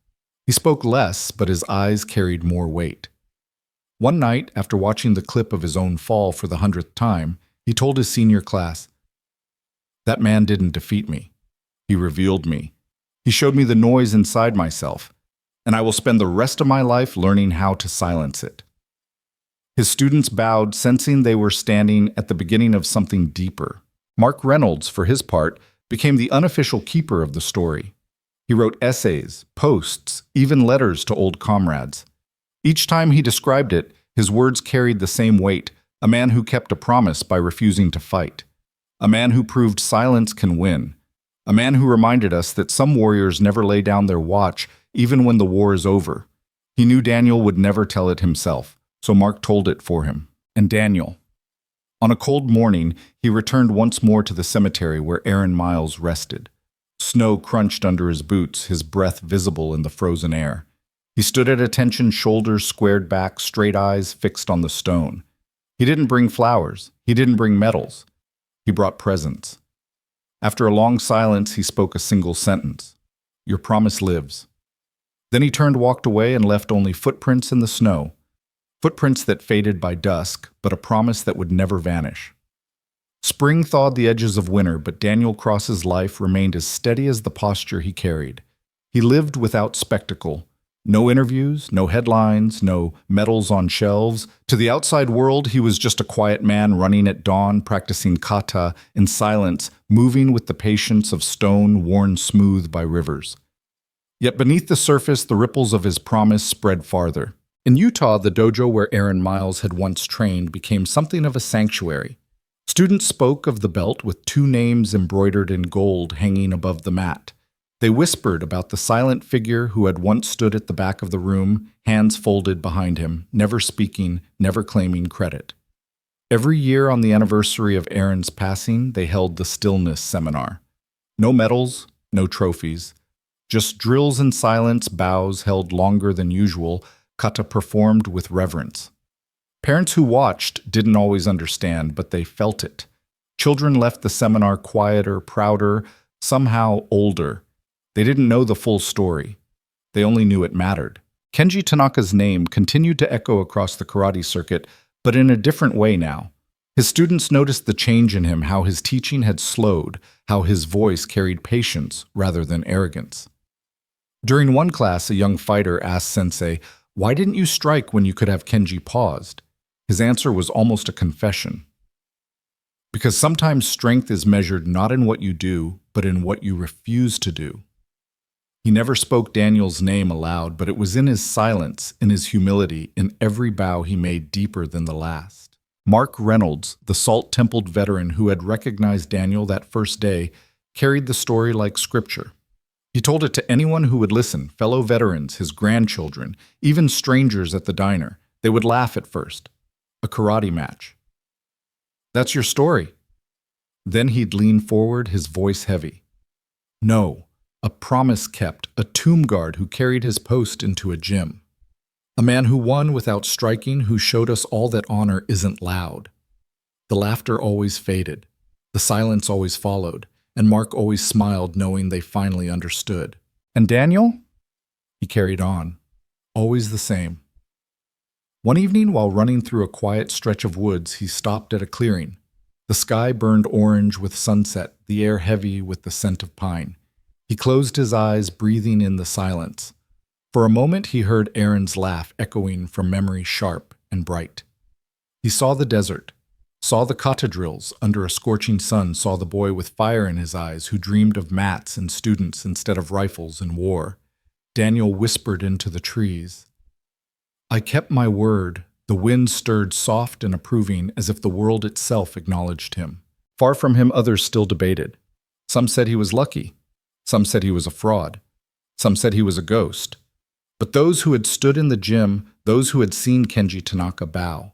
He spoke less, but his eyes carried more weight. One night, after watching the clip of his own fall for the 100th time, he told his senior class, "That man didn't defeat me. He revealed me. He showed me the noise inside myself, and I will spend the rest of my life learning how to silence it." His students bowed, sensing they were standing at the beginning of something deeper. Mark Reynolds, for his part, became the unofficial keeper of the story. He wrote essays, posts, even letters to old comrades. Each time he described it, his words carried the same weight: a man who kept a promise by refusing to fight. A man who proved silence can win. A man who reminded us that some warriors never lay down their watch, even when the war is over. He knew Daniel would never tell it himself, so Mark told it for him. And Daniel. On a cold morning, he returned once more to the cemetery where Aaron Miles rested. Snow crunched under his boots, his breath visible in the frozen air. He stood at attention, shoulders squared back, straight eyes fixed on the stone. He didn't bring flowers. He didn't bring medals. He brought presents. After a long silence, he spoke a single sentence: "Your promise lives." Then he walked away and left only footprints in the snow. Footprints that faded by dusk, but a promise that would never vanish. Spring thawed the edges of winter, but Daniel Cross's life remained as steady as the posture he carried. He lived without spectacle. No interviews, no headlines, no medals on shelves. To the outside world, he was just a quiet man running at dawn, practicing kata in silence, moving with the patience of stone worn smooth by rivers. Yet beneath the surface, the ripples of his promise spread farther. In Utah, the dojo where Aaron Miles had once trained became something of a sanctuary. Students spoke of the belt with 2 names embroidered in gold hanging above the mat. They whispered about the silent figure who had once stood at the back of the room, hands folded behind him, never speaking, never claiming credit. Every year on the anniversary of Aaron's passing, they held the Stillness Seminar. No medals, no trophies. Just drills in silence, bows held longer than usual, kata performed with reverence. Parents who watched didn't always understand, but they felt it. Children left the seminar quieter, prouder, somehow older. They didn't know the full story. They only knew it mattered. Kenji Tanaka's name continued to echo across the karate circuit, but in a different way now. His students noticed the change in him, how his teaching had slowed, how his voice carried patience rather than arrogance. During one class, a young fighter asked Sensei, "Why didn't you strike when you could have Kenji paused?" His answer was almost a confession. Because sometimes strength is measured not in what you do, but in what you refuse to do. He never spoke Daniel's name aloud, but it was in his silence, in his humility, in every bow he made deeper than the last. Mark Reynolds, the salt-templed veteran who had recognized Daniel that first day, carried the story like scripture. He told it to anyone who would listen, fellow veterans, his grandchildren, even strangers at the diner. They would laugh at first. A karate match. "That's your story." Then he'd lean forward, his voice heavy. "No. A promise kept, a tomb guard who carried his post into a gym. A man who won without striking, who showed us all that honor isn't loud." The laughter always faded. The silence always followed, and Mark always smiled knowing they finally understood. "And Daniel?" He carried on, always the same. One evening, while running through a quiet stretch of woods, he stopped at a clearing. The sky burned orange with sunset, the air heavy with the scent of pine. He closed his eyes, breathing in the silence. For a moment, he heard Aaron's laugh echoing from memory sharp and bright. He saw the desert, saw the kata drills under a scorching sun, saw the boy with fire in his eyes who dreamed of mats and students instead of rifles and war. Daniel whispered into the trees. I kept my word. The wind stirred soft and approving as if the world itself acknowledged him. Far from him, others still debated. Some said he was lucky. Some said he was a fraud. Some said he was a ghost. But those who had stood in the gym, those who had seen Kenji Tanaka bow,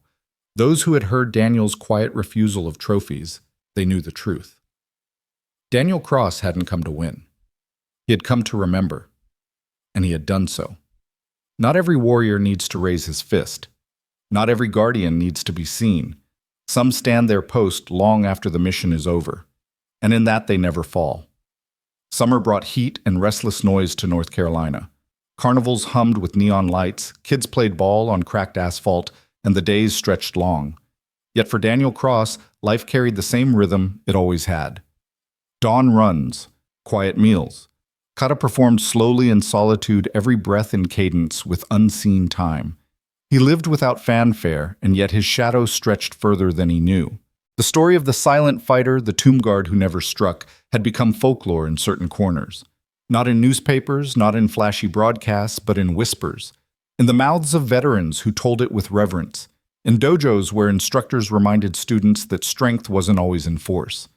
those who had heard Daniel's quiet refusal of trophies, they knew the truth. Daniel Cross hadn't come to win. He had come to remember, and he had done so. Not every warrior needs to raise his fist. Not every guardian needs to be seen. Some stand their post long after the mission is over, and in that they never fall. Summer brought heat and restless noise to North Carolina. Carnivals hummed with neon lights, kids played ball on cracked asphalt, and the days stretched long. Yet for Daniel Cross, life carried the same rhythm it always had. Dawn runs, quiet meals. Kata performed slowly in solitude, every breath in cadence with unseen time. He lived without fanfare, and yet his shadow stretched further than he knew. The story of the silent fighter, the tomb guard who never struck, had become folklore in certain corners. Not in newspapers, not in flashy broadcasts, but in whispers. In the mouths of veterans who told it with reverence. In dojos where instructors reminded students that strength wasn't always in force.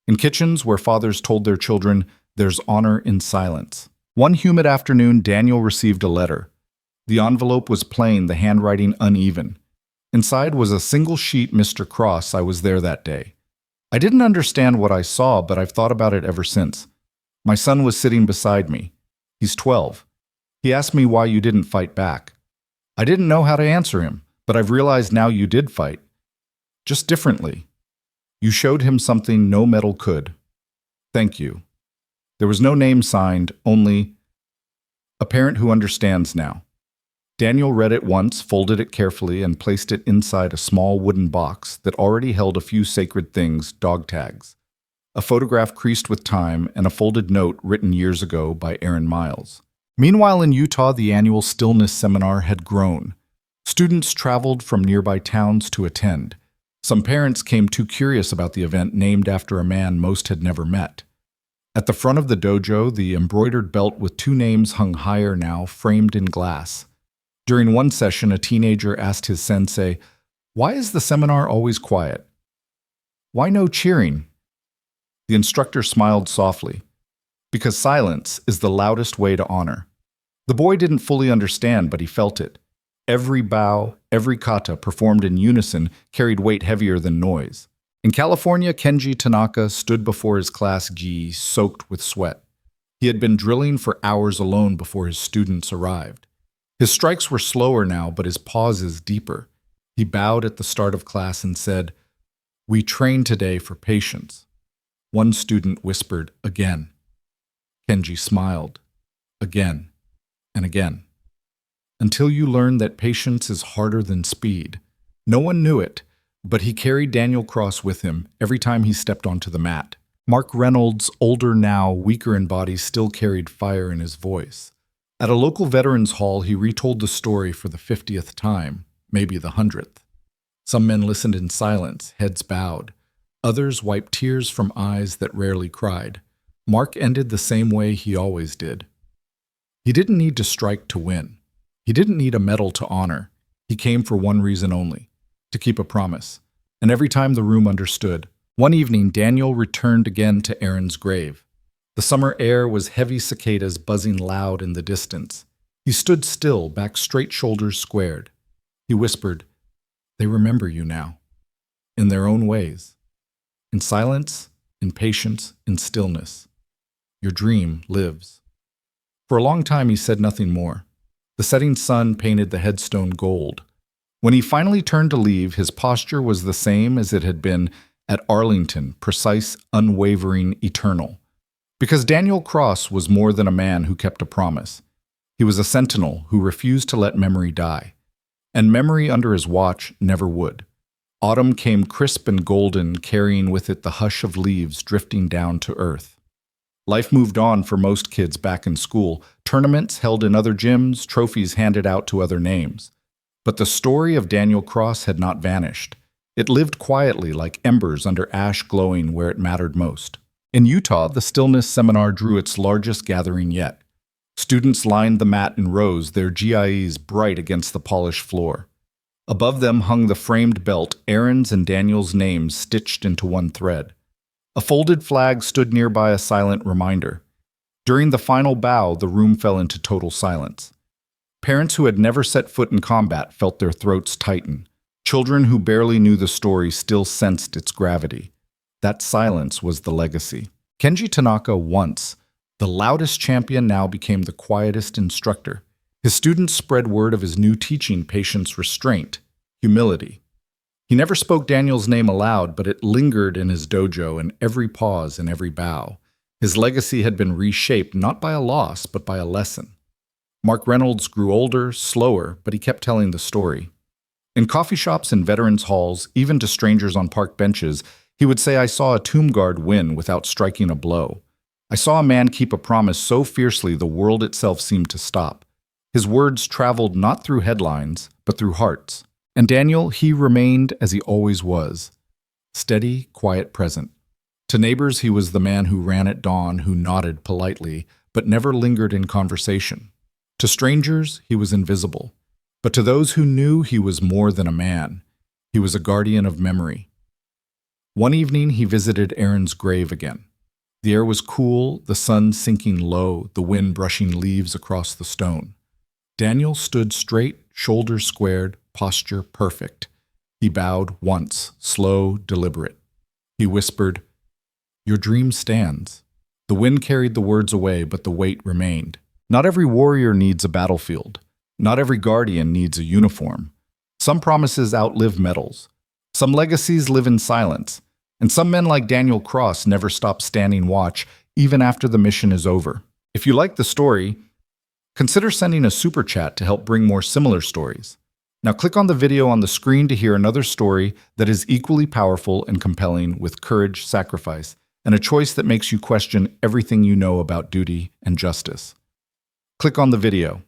In kitchens where fathers told their children, there's honor in silence. One humid afternoon, Daniel received a letter. The envelope was plain, the handwriting uneven. Inside was a single sheet, Mr. Cross, I was there that day. I didn't understand what I saw, but I've thought about it ever since. My son was sitting beside me. He's 12. He asked me why you didn't fight back. I didn't know how to answer him, but I've realized now you did fight. Just differently. You showed him something no medal could. Thank you. There was no name signed, only a parent who understands now. Daniel read it once, folded it carefully, and placed it inside a small wooden box that already held a few sacred things, dog tags, a photograph creased with time, and a folded note written years ago by Aaron Miles. Meanwhile, in Utah, the annual Stillness Seminar had grown. Students traveled from nearby towns to attend. Some parents came too curious about the event named after a man most had never met. At the front of the dojo, the embroidered belt with 2 names hung higher now, framed in glass. During one session, a teenager asked his sensei, "Why is the seminar always quiet? Why no cheering?" The instructor smiled softly. Because silence is the loudest way to honor. The boy didn't fully understand, but he felt it. Every bow, every kata performed in unison carried weight heavier than noise. In California, Kenji Tanaka stood before his class gi, soaked with sweat. He had been drilling for hours alone before his students arrived. His strikes were slower now, but his pauses deeper. He bowed at the start of class and said, "We train today for patience." One student whispered, "Again." Kenji smiled, again and again, until you learn that patience is harder than speed. No one knew it, but he carried Daniel Cross with him every time he stepped onto the mat. Mark Reynolds, older now, weaker in body, still carried fire in his voice. At a local veterans hall, he retold the story for the 50th time, maybe the 100th. Some men listened in silence, heads bowed. Others wiped tears from eyes that rarely cried. Mark ended the same way he always did. He didn't need to strike to win. He didn't need a medal to honor. He came for one reason only, to keep a promise. And every time the room understood. One evening, Daniel returned again to Aaron's grave. The summer air was heavy cicadas buzzing loud in the distance. He stood still, back straight, shoulders squared. He whispered, "They remember you now, in their own ways. In silence, in patience, in stillness. Your dream lives." For a long time he said nothing more. The setting sun painted the headstone gold. When he finally turned to leave, his posture was the same as it had been at Arlington, precise, unwavering, eternal. Because Daniel Cross was more than a man who kept a promise. He was a sentinel who refused to let memory die. And memory under his watch never would. Autumn came crisp and golden, carrying with it the hush of leaves drifting down to earth. Life moved on for most kids back in school, tournaments held in other gyms, trophies handed out to other names. But the story of Daniel Cross had not vanished. It lived quietly like embers under ash glowing where it mattered most. In Utah, the Stillness Seminar drew its largest gathering yet. Students lined the mat in rows, their GIEs bright against the polished floor. Above them hung the framed belt, Aaron's and Daniel's names stitched into one thread. A folded flag stood nearby, a silent reminder. During the final bow, the room fell into total silence. Parents who had never set foot in combat felt their throats tighten. Children who barely knew the story still sensed its gravity. That silence was the legacy. Kenji Tanaka, once the loudest champion, now became the quietest instructor. His students spread word of his new teaching: patience, restraint, humility. He never spoke Daniel's name aloud, but it lingered in his dojo in every pause and every bow. His legacy had been reshaped not by a loss, but by a lesson. Mark Reynolds grew older, slower, but he kept telling the story. In coffee shops and veterans' halls, even to strangers on park benches, he would say, "I saw a tomb guard win without striking a blow. I saw a man keep a promise so fiercely the world itself seemed to stop." His words traveled not through headlines, but through hearts. And Daniel, he remained as he always was, steady, quiet, present. To neighbors, he was the man who ran at dawn, who nodded politely, but never lingered in conversation. To strangers, he was invisible. But to those who knew, he was more than a man. He was a guardian of memory. One evening, he visited Aaron's grave again. The air was cool, the sun sinking low, the wind brushing leaves across the stone. Daniel stood straight, shoulders squared, posture perfect. He bowed once, slow, deliberate. He whispered, "Your dream stands." The wind carried the words away, but the weight remained. Not every warrior needs a battlefield. Not every guardian needs a uniform. Some promises outlive medals. Some legacies live in silence. And some men like Daniel Cross never stop standing watch, even after the mission is over. If you like the story, consider sending a super chat to help bring more similar stories. Now click on the video on the screen to hear another story that is equally powerful and compelling, with courage, sacrifice, and a choice that makes you question everything you know about duty and justice. Click on the video.